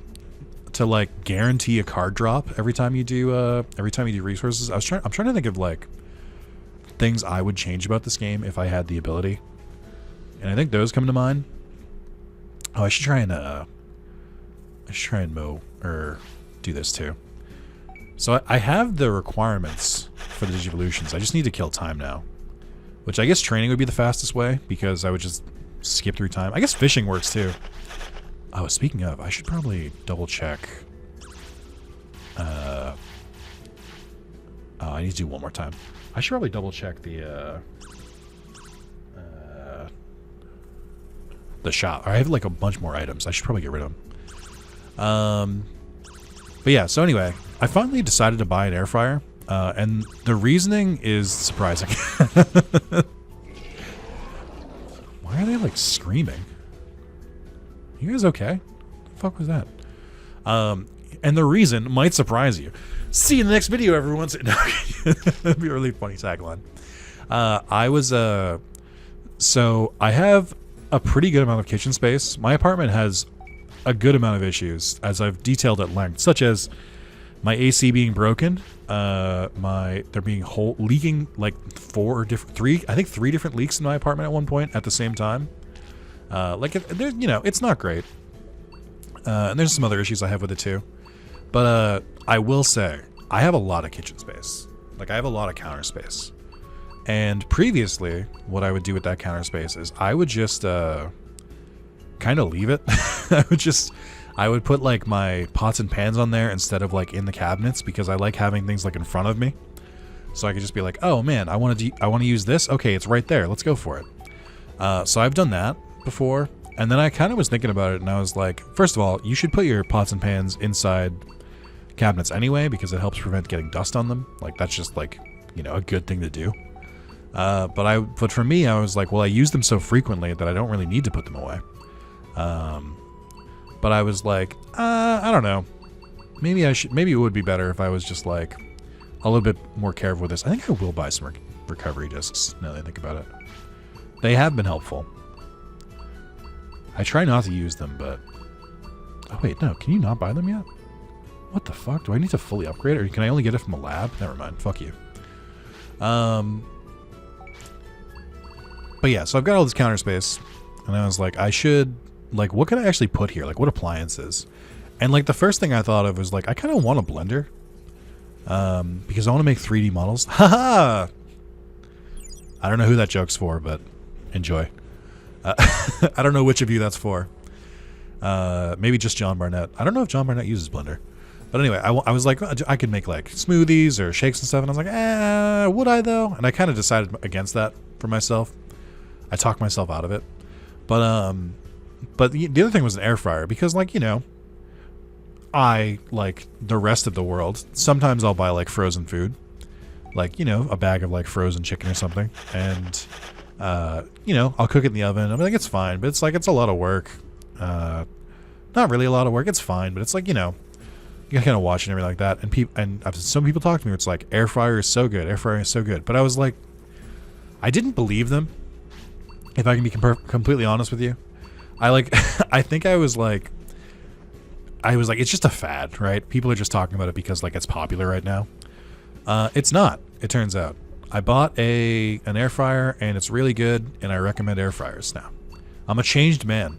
To like guarantee a card drop every time you do resources. I'm trying to think of like things I would change about this game if I had the ability, and I think those come to mind. Oh, I should try and mow or do this too. So I have the requirements for the Digivolutions. I just need to kill time now, which I guess training would be the fastest way, because I would just skip through time. I guess fishing works too. Oh, speaking of, I should probably double check. Oh, I need to do one more time. I should probably double check the shop. I have like a bunch more items. I should probably get rid of them. But yeah, so anyway, I finally decided to buy an air fryer, and the reasoning is surprising. Why are they like screaming? You guys okay? What the fuck was that? And the reason might surprise you. See you in the next video, everyone. That'd be a really funny tagline. So I have a pretty good amount of kitchen space. My apartment has a good amount of issues, as I've detailed at length, such as my AC being broken, there being leaking like three different leaks in my apartment at one point at the same time. It's not great. And there's some other issues I have with it too. But I will say, I have a lot of kitchen space. Like, I have a lot of counter space. And previously, what I would do with that counter space is I would just kind of leave it. I would put like my pots and pans on there instead of like in the cabinets, because I like having things like in front of me. So I could just be like, oh man, I want to use this. Okay, it's right there. Let's go for it. So I've done that before. And then I kind of was thinking about it, and I was like, first of all, you should put your pots and pans inside cabinets anyway, because it helps prevent getting dust on them. Like, that's just like, a good thing to do. But for me, I was like, well, I use them so frequently that I don't really need to put them away. But I was like, I don't know. Maybe it would be better if I was just like a little bit more careful with this. I think I will buy some recovery discs now that I think about it. They have been helpful. I try not to use them, but... Oh, wait, no. Can you not buy them yet? What the fuck? Do I need to fully upgrade it, or can I only get it from a lab? Never mind. Fuck you. But yeah, so I've got all this counter space, and I was like, I should... Like, what could I actually put here? Like, what appliances? And, like, the first thing I thought of was, like, I kind of want a blender. Because I want to make 3D models. Haha! I don't know who that joke's for, but enjoy. I don't know which of you that's for. Maybe just John Barnett. I don't know if John Barnett uses Blender. But anyway, I was like, I could make like smoothies or shakes and stuff. And I was like, would I though? And I kind of decided against that for myself. I talked myself out of it. But the other thing was an air fryer. Because like, I, like the rest of the world, sometimes I'll buy like frozen food. Like, a bag of like frozen chicken or something. And... I'll cook it in the oven. I mean, like, it's fine, but it's like, it's a lot of work. Not really a lot of work. It's fine, but it's like, you gotta kind of watch and everything like that. And some people talk to me where it's like, air fryer is so good. Air fryer is so good. But I was like, I didn't believe them. If I can be completely honest with you, I think I was like, it's just a fad, right? People are just talking about it because like it's popular right now. It's not, it turns out. I bought an air fryer, and it's really good, and I recommend air fryers now. I'm a changed man.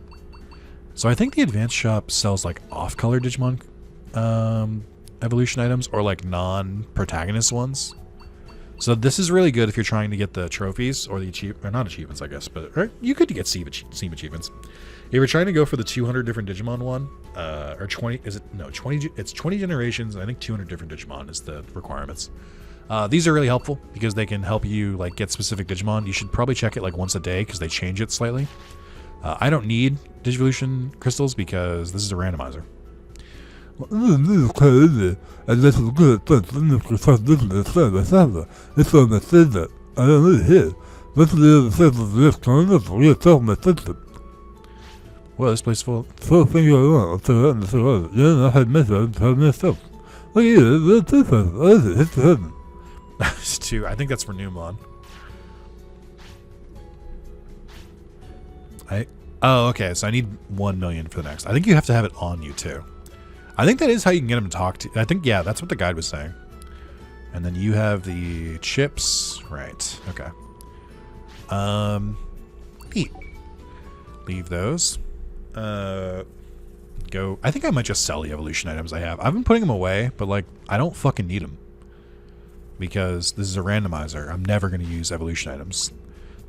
So I think the Advanced Shop sells like off-color Digimon evolution items, or like non-protagonist ones. So this is really good if you're trying to get the trophies, or not achievements, I guess, but you could get Seam achievements. If you're trying to go for the 200 different Digimon one, or 20, it's 20 generations, and I think 200 different Digimon is the requirements. These are really helpful because they can help you like get specific Digimon. You should probably check it like once a day because they change it slightly. I don't need Digivolution crystals because this is a randomizer. Well, this place is full. It's 2. I think that's for Numon. Oh, okay. So I need 1 million for the next. I think you have to have it on you too. I think that is how you can get him to talk to you. I think, yeah, that's what the guide was saying. And then you have the chips. Right. Okay. Eat. Leave those. Go. I think I might just sell the evolution items I have. I've been putting them away, but like, I don't fucking need them. Because this is a randomizer. I'm never going to use evolution items.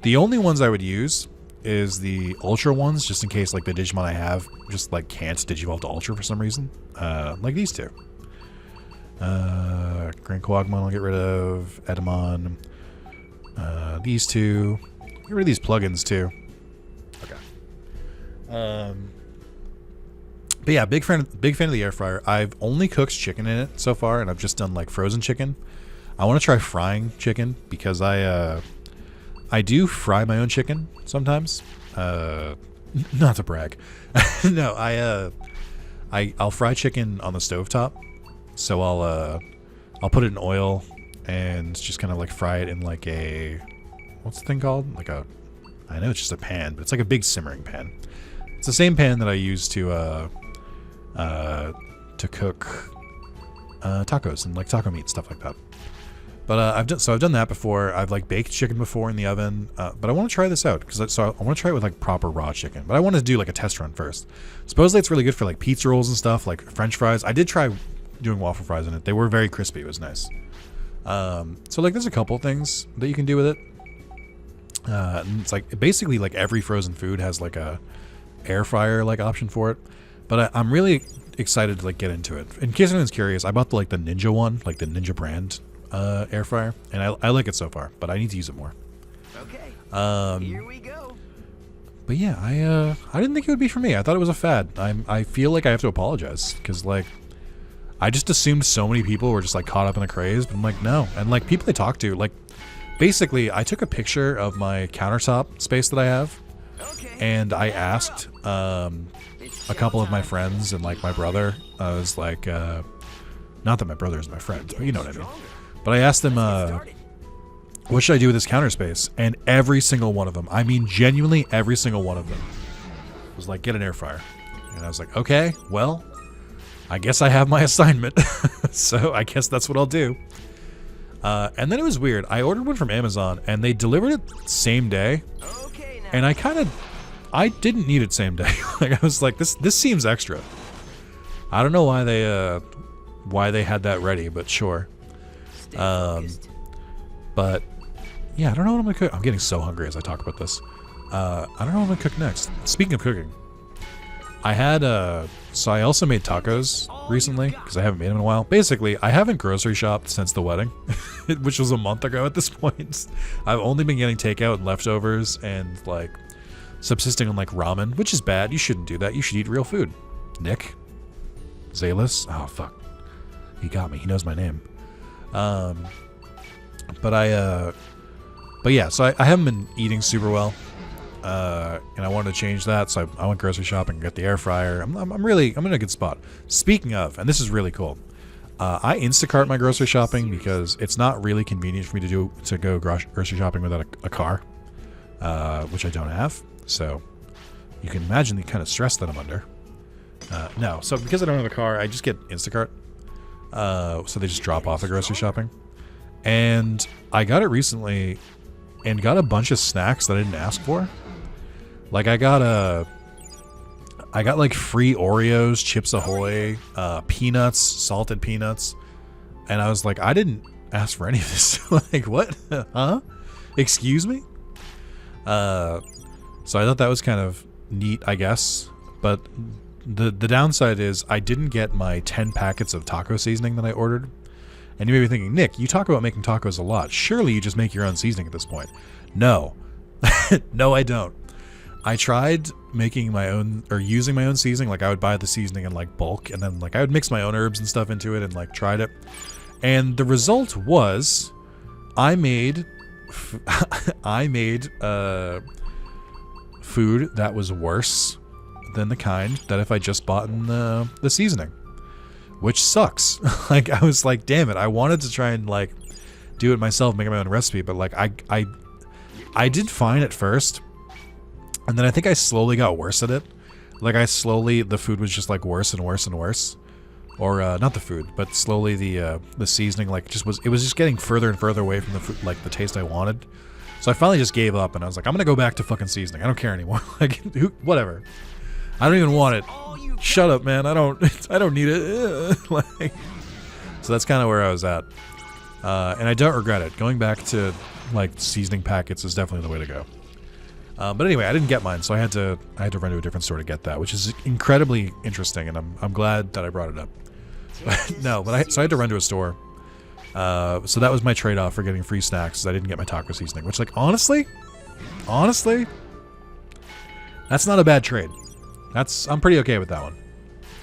The only ones I would use is the Ultra ones, just in case like the Digimon I have just like can't Digivolve to Ultra for some reason. Like these two. Grand Coagmon I'll get rid of. Edamon. These two. Get rid of these plugins too. Okay. But yeah, big fan of the air fryer. I've only cooked chicken in it so far, and I've just done like frozen chicken. I want to try frying chicken because I do fry my own chicken sometimes. Not to brag. No, I'll fry chicken on the stovetop. So I'll put it in oil and just kind of like fry it in like a, what's the thing called? I know it's just a pan, but it's like a big simmering pan. It's the same pan that I use to cook tacos and like taco meat and stuff like that. But I've done that before. I've like baked chicken before in the oven. But I want to try this out because I want to try it with like proper raw chicken. But I want to do like a test run first. Supposedly it's really good for like pizza rolls and stuff, like French fries. I did try doing waffle fries in it. They were very crispy. It was nice. So like there's a couple things that you can do with it. And it's like basically like every frozen food has like a air fryer like option for it. But I'm really excited to like get into it. In case anyone's curious, I bought the Ninja one, like the Ninja brand air fryer, and I like it so far, but I need to use it more. Okay. Here we go. But yeah, I didn't think it would be for me. I thought it was a fad. I feel like I have to apologize because like I just assumed so many people were just like caught up in the craze, but I'm like no. And like people I talk to, like basically I took a picture of my countertop space that I have, and I asked a couple of my friends and like my brother. I was like, not that my brother is my friend, but you know what I mean. But I asked them, what should I do with this counter space? And every single one of them, I mean genuinely every single one of them, was like, get an air fryer. And I was like, okay, well, I guess I have my assignment. So I guess that's what I'll do. And then it was weird. I ordered one from Amazon and they delivered it same day. And I didn't need it same day. Like I was like, this seems extra. I don't know why they had that ready, but sure. But yeah, I don't know what I'm gonna cook. I'm getting so hungry as I talk about this. I don't know what I'm gonna cook next. Speaking of cooking, I had so I also made tacos recently because I haven't made them in a while. Basically, I haven't grocery shopped since the wedding, which was a month ago at this point. I've only been getting takeout and leftovers and like subsisting on like ramen, which is bad. You shouldn't do that. You should eat real food. Nick, Zalis. Oh fuck, he got me. He knows my name. But yeah, so I haven't been eating super well, and I wanted to change that, so I went grocery shopping and got the air fryer. I'm in a good spot. Speaking of, and this is really cool, I Instacart my grocery shopping because it's not really convenient for me to go grocery shopping without a car, which I don't have. So you can imagine the kind of stress that I'm under. No, so because I don't have a car, I just get Instacart. So they just drop off the grocery shopping. And I got it recently and got a bunch of snacks that I didn't ask for. Like I got like free Oreos, Chips Ahoy, peanuts, salted peanuts. And I was like, I didn't ask for any of this. Like, what? Huh? Excuse me? So I thought that was kind of neat, I guess. But the downside is I didn't get my 10 packets of taco seasoning that I ordered. And you may be thinking, Nick, you talk about making tacos a lot. Surely you just make your own seasoning at this point. No. No, I don't. I tried making my own, or using my own seasoning. Like I would buy the seasoning in like bulk, and then like I would mix my own herbs and stuff into it and like tried it. And the result was I made food that was worse than the kind that if I just bought in the seasoning. Which sucks. Like I was like, damn it, I wanted to try and like do it myself, make my own recipe, but like I did fine at first, and then I think I slowly got worse at it. Like the food was just like worse and worse and worse, or not the food, but slowly the seasoning like it was just getting further and further away from the food, like the taste I wanted. So I finally just gave up, and I was like, I'm gonna go back to fucking seasoning. I don't care anymore. Like whatever. I don't even want it. Shut up, man. I don't need it. Like, so that's kind of where I was at. And I don't regret it. Going back to like seasoning packets is definitely the way to go. But anyway, I didn't get mine, so I had to run to a different store to get that, which is incredibly interesting, and I'm glad that I brought it up. So I had to run to a store. So that was my trade-off for getting free snacks, is I didn't get my taco seasoning, which like honestly, that's not a bad trade. I'm pretty okay with that one.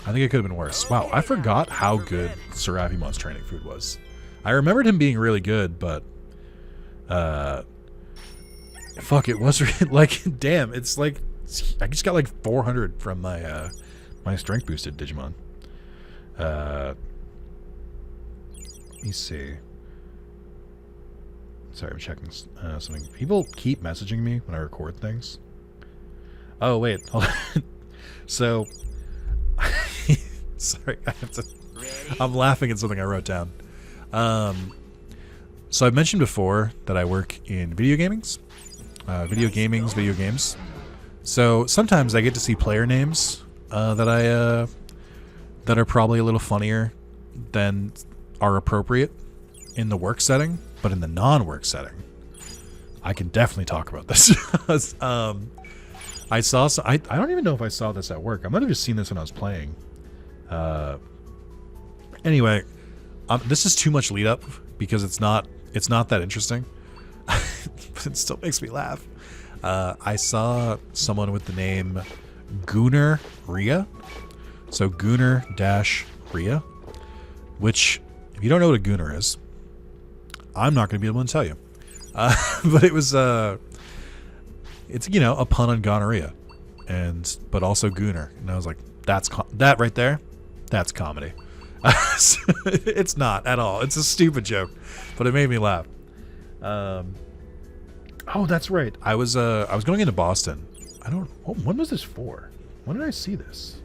I think it could have been worse. Wow, I forgot how good Seraphimon's training food was. I remembered him being really good, but fuck, it was like, damn, it's like I just got like 400 from my my strength boosted Digimon. Let me see. Sorry, I'm checking something. People keep messaging me when I record things. Oh wait, hold on. So, sorry, I'm laughing at something I wrote down. So I've mentioned before that I work in video games. Video games. So sometimes I get to see player names that are probably a little funnier than are appropriate in the work setting, but in the non-work setting, I can definitely talk about this. I saw some, I don't even know if I saw this at work. I might have just seen this when I was playing. Anyway, this is too much lead up because it's not that interesting. But it still makes me laugh. I saw someone with the name Gunnar Ria. So Gunnar-Ria, which, if you don't know what a Gunnar is, I'm not going to be able to tell you. But it was, it's, you know, a pun on gonorrhea, but also Gunnar. And I was like, that right there, that's comedy. It's not at all. It's a stupid joke, but it made me laugh. Oh, that's right. I was going into Boston. When was this for? When did I see this?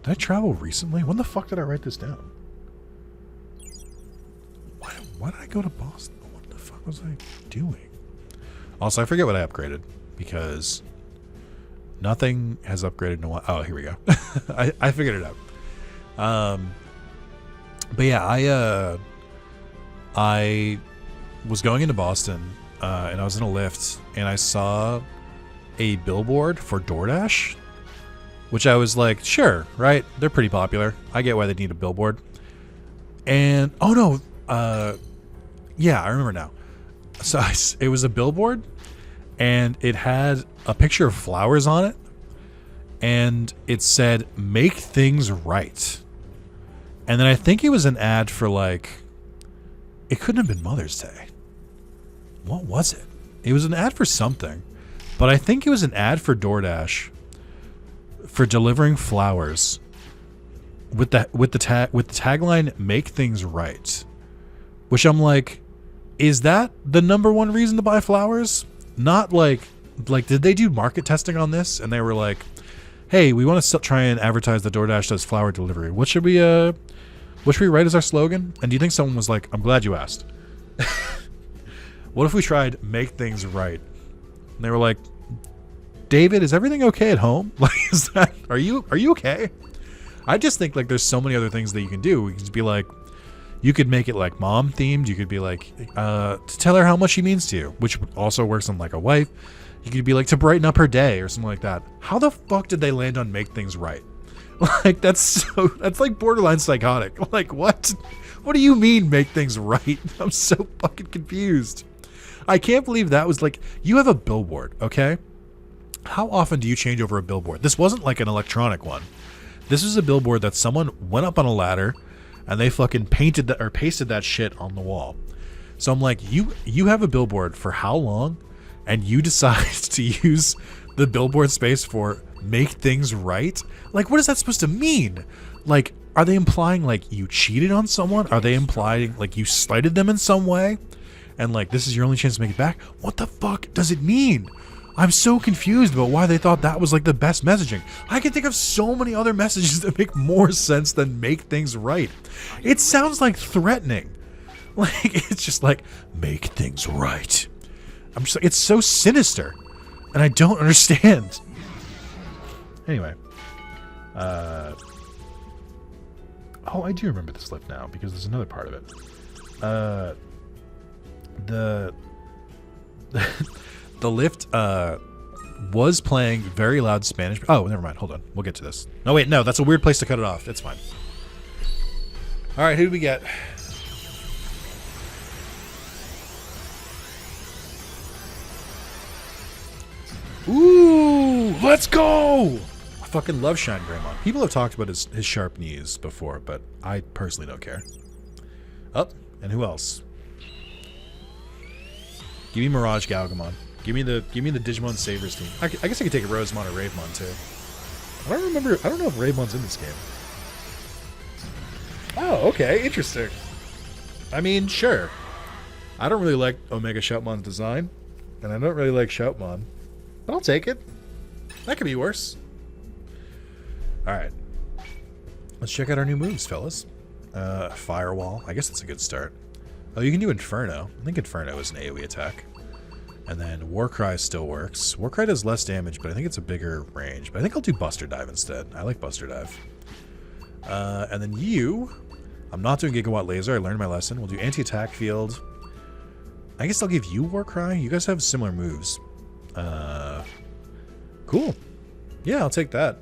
Did I travel recently? When the fuck did I write this down? Why did I go to Boston? What the fuck was I doing? Also, I forget what I upgraded because nothing has upgraded in a while. Oh, here we go. I figured it out. But yeah, I was going into Boston and I was in a lift and I saw a billboard for DoorDash, which I was like, sure, right? They're pretty popular. I get why they need a billboard. And oh no, yeah, I remember now. So it was a billboard and it had a picture of flowers on it and it said, "Make things right." And then I think it was an ad for, like, it couldn't have been Mother's Day. What was it? It was an ad for something, but I think it was an ad for DoorDash for delivering flowers with the tagline "Make things right," which I'm like, is that the number one reason to buy flowers? Not like did they do market testing on this and they were like, hey, we want to try and advertise that DoorDash does flower delivery. What should we write as our slogan? And do you think someone was like, I'm glad you asked. What if we tried "Make things right"? And they were like, David, is everything okay at home? Like, are you okay? I just think like there's so many other things that you can do. We can just be like, you could make it like mom themed. You could be like, to tell her how much she means to you, which also works on like a wife. You could be like, to brighten up her day or something like that. How the fuck did they land on "Make things right"? Like, that's like borderline psychotic. Like, what? What do you mean "make things right"? I'm so fucking confused. I can't believe that was like, you have a billboard, okay? How often do you change over a billboard? This wasn't like an electronic one. This was a billboard that someone went up on a ladder and they fucking painted that or pasted that shit on the wall. So I'm like, you have a billboard for how long? And you decide to use the billboard space for "Make things right"? Like, what is that supposed to mean? Like, are they implying like you cheated on someone? Are they implying like you slighted them in some way? And like, this is your only chance to make it back? What the fuck does it mean? I'm so confused about why they thought that was like the best messaging. I can think of so many other messages that make more sense than "Make things right." It sounds like threatening. Like, it's just like, "Make things right." I'm just like, it's so sinister. And I don't understand. Anyway. Oh, I do remember this lift now because there's another part of it. The lift was playing very loud Spanish. Oh, never mind. Hold on. We'll get to this. No, wait. No, that's a weird place to cut it off. It's fine. All right. Who do we get? Ooh, let's go! I fucking love ShowHiddenParameters. People have talked about his sharp knees before, but I personally don't care. Oh, and who else? Give me Mirage Galgamon. Give me the Digimon Savers team. I guess I could take a Rosemon or Ravemon too. I don't remember. I don't know if Ravemon's in this game. Oh, okay, interesting. I mean, sure. I don't really like Omega Shoutmon's design, and I don't really like Shoutmon. But I'll take it. That could be worse. Alright. Let's check out our new moves, fellas. Firewall. I guess that's a good start. Oh, you can do Inferno. I think Inferno is an AoE attack. And then Warcry still works. Warcry does less damage, but I think it's a bigger range. But I think I'll do Buster Dive instead. I like Buster Dive. And then you... I'm not doing Gigawatt Laser. I learned my lesson. We'll do Anti-Attack Field. I guess I'll give you Warcry. You guys have similar moves. Cool. Yeah, I'll take that.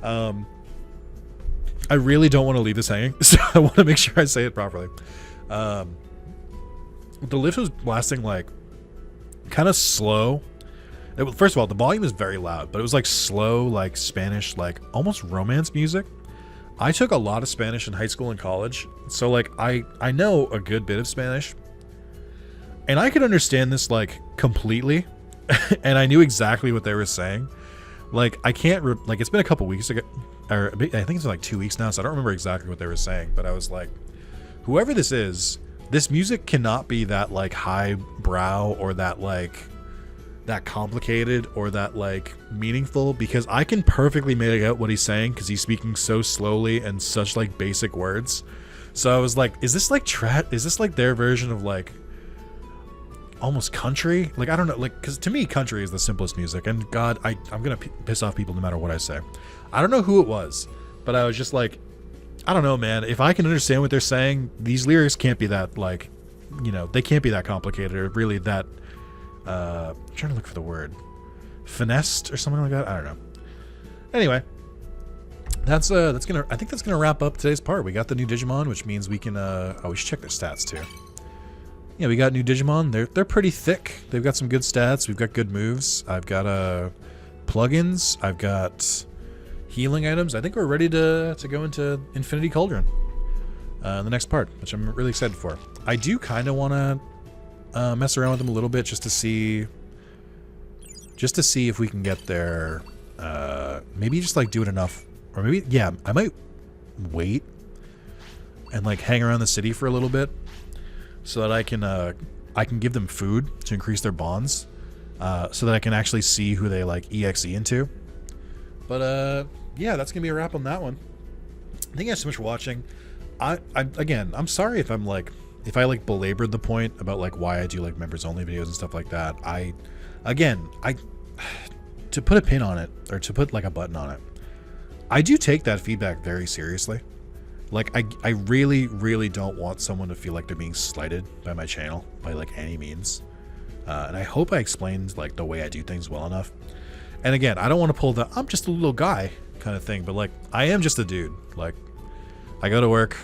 I really don't want to leave this hanging, so I want to make sure I say it properly. The lift was blasting, like, kind of slow. First of all, the volume is very loud, but it was, like, slow, like, Spanish, like, almost romance music. I took a lot of Spanish in high school and college, so, like, I know a good bit of Spanish. And I could understand this, like, completely, and I knew exactly what they were saying. Like, I can't, like, it's been a couple weeks ago, or I think it's been like 2 weeks now, so I don't remember exactly what they were saying, but I was like, whoever this is, this music cannot be that, like, highbrow or that, like, that complicated or that, like, meaningful, because I can perfectly make out what he's saying because he's speaking so slowly and such, like, basic words. So I was like, is this, like, is this, like, their version of, like, almost country? Like, I don't know, like, because to me, country is the simplest music, and God, I'm gonna piss off people no matter what I say. I don't know who it was, but I was just like, I don't know, man. If I can understand what they're saying, these lyrics can't be that, like, you know, they can't be that complicated or really that, I'm trying to look for the word, finessed or something like that. I don't know. Anyway, I think that's gonna wrap up today's part. We got the new Digimon, which means we can, we should check their stats too. Yeah, we got new Digimon. They're pretty thick. They've got some good stats. We've got good moves. I've got plugins. I've got healing items. I think we're ready to go into Infinity Cauldron in the next part, which I'm really excited for. I do kind of want to mess around with them a little bit just to see if we can get there. Maybe just like do it enough, or maybe I might wait and like hang around the city for a little bit, so that I can give them food to increase their bonds, so that I can actually see who they like EXE into. But yeah, that's gonna be a wrap on that one. Thank you guys so much for watching. Again, I'm sorry if I like belabored the point about like why I do like members only videos and stuff like that. To put a pin on it, or to put like a button on it, I do take that feedback very seriously. Like, I really, really don't want someone to feel like they're being slighted by my channel by, like, any means. And I hope I explained, like, the way I do things well enough. And again, I don't want to pull the I'm just a little guy kind of thing, but, like, I am just a dude. Like, I go to work,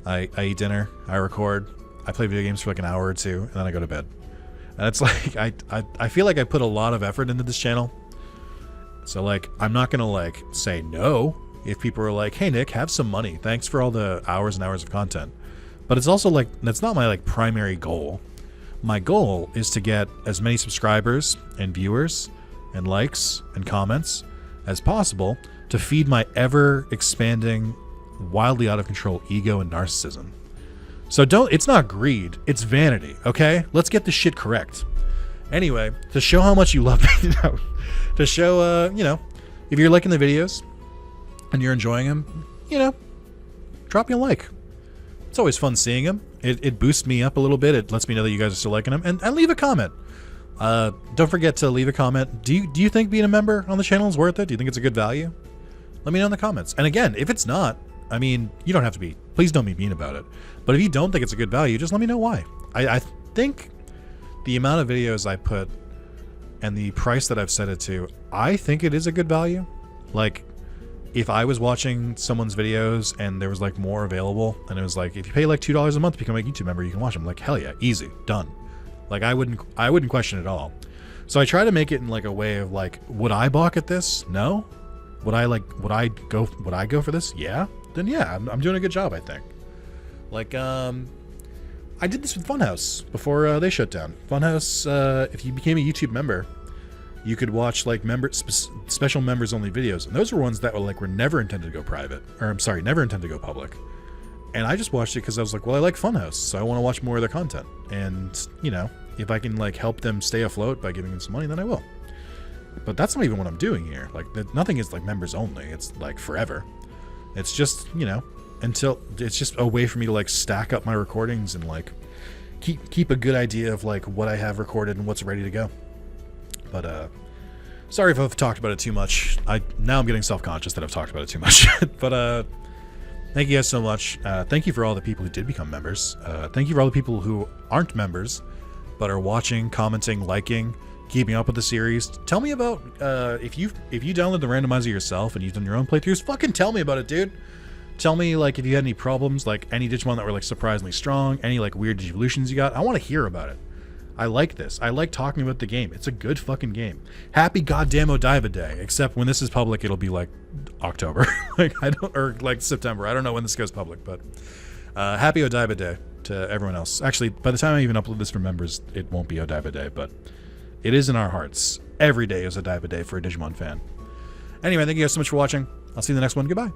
I eat dinner, I record, I play video games for, like, an hour or two, and then I go to bed. And it's like, I feel like I put a lot of effort into this channel. So, like, I'm not going to, like, say no if people are like, hey Nick, have some money, thanks for all the hours and hours of content. But it's also like, that's not my like primary goal. My goal is to get as many subscribers and viewers and likes and comments as possible to feed my ever expanding, wildly out of control ego and narcissism. So it's not greed, it's vanity, okay? Let's get this shit correct. Anyway, to show how much you love me, to show, you know, if you're liking the videos and you're enjoying them, you know, drop me a like. It's always fun seeing them. It boosts me up a little bit. It lets me know that you guys are still liking them. And leave a comment. Don't forget to leave a comment. Do you think being a member on the channel is worth it? Do you think it's a good value? Let me know in the comments. And again, if it's not, I mean, you don't have to be. Please don't be mean about it. But if you don't think it's a good value, just let me know why. I think the amount of videos I put and the price that I've set it to, I think it is a good value. Like, if I was watching someone's videos and there was like more available, and it was like, if you pay like $2 a month to become a YouTube member, you can watch them. Like, hell yeah, easy, done. Like, I wouldn't question it at all. So I try to make it in like a way of like, would I balk at this? No. Would I go for this? Yeah. Then yeah, I'm doing a good job, I think. Like, I did this with Funhouse before they shut down. Funhouse, if you became a YouTube member, you could watch like special members only videos, and those were ones that were never intended to go private, or I'm sorry, never intended to go public. And I just watched it because I was like, well, I like Funhouse, so I want to watch more of their content. And you know, if I can like help them stay afloat by giving them some money, then I will. But that's not even what I'm doing here. Like, nothing is like members only. It's like forever. It's just, you know, until it's just a way for me to like stack up my recordings and like keep a good idea of like what I have recorded and what's ready to go. But sorry if I've talked about it too much. Now I'm getting self-conscious that I've talked about it too much. But thank you guys so much. Thank you for all the people who did become members. Thank you for all the people who aren't members but are watching, commenting, liking, keeping up with the series. Tell me about if you download the randomizer yourself and you've done your own playthroughs, fucking tell me about it, dude. Tell me like if you had any problems, like any Digimon that were like surprisingly strong, any like weird Digivolutions you got. I want to hear about it. I like this. I like talking about the game. It's a good fucking game. Happy goddamn Odaiba Day. Except when this is public, it'll be like October. Or like September. I don't know when this goes public, but happy Odaiba Day to everyone else. Actually, by the time I even upload this for members, it won't be Odaiba Day, but it is in our hearts. Every day is Odaiba Day for a Digimon fan. Anyway, thank you guys so much for watching. I'll see you in the next one. Goodbye.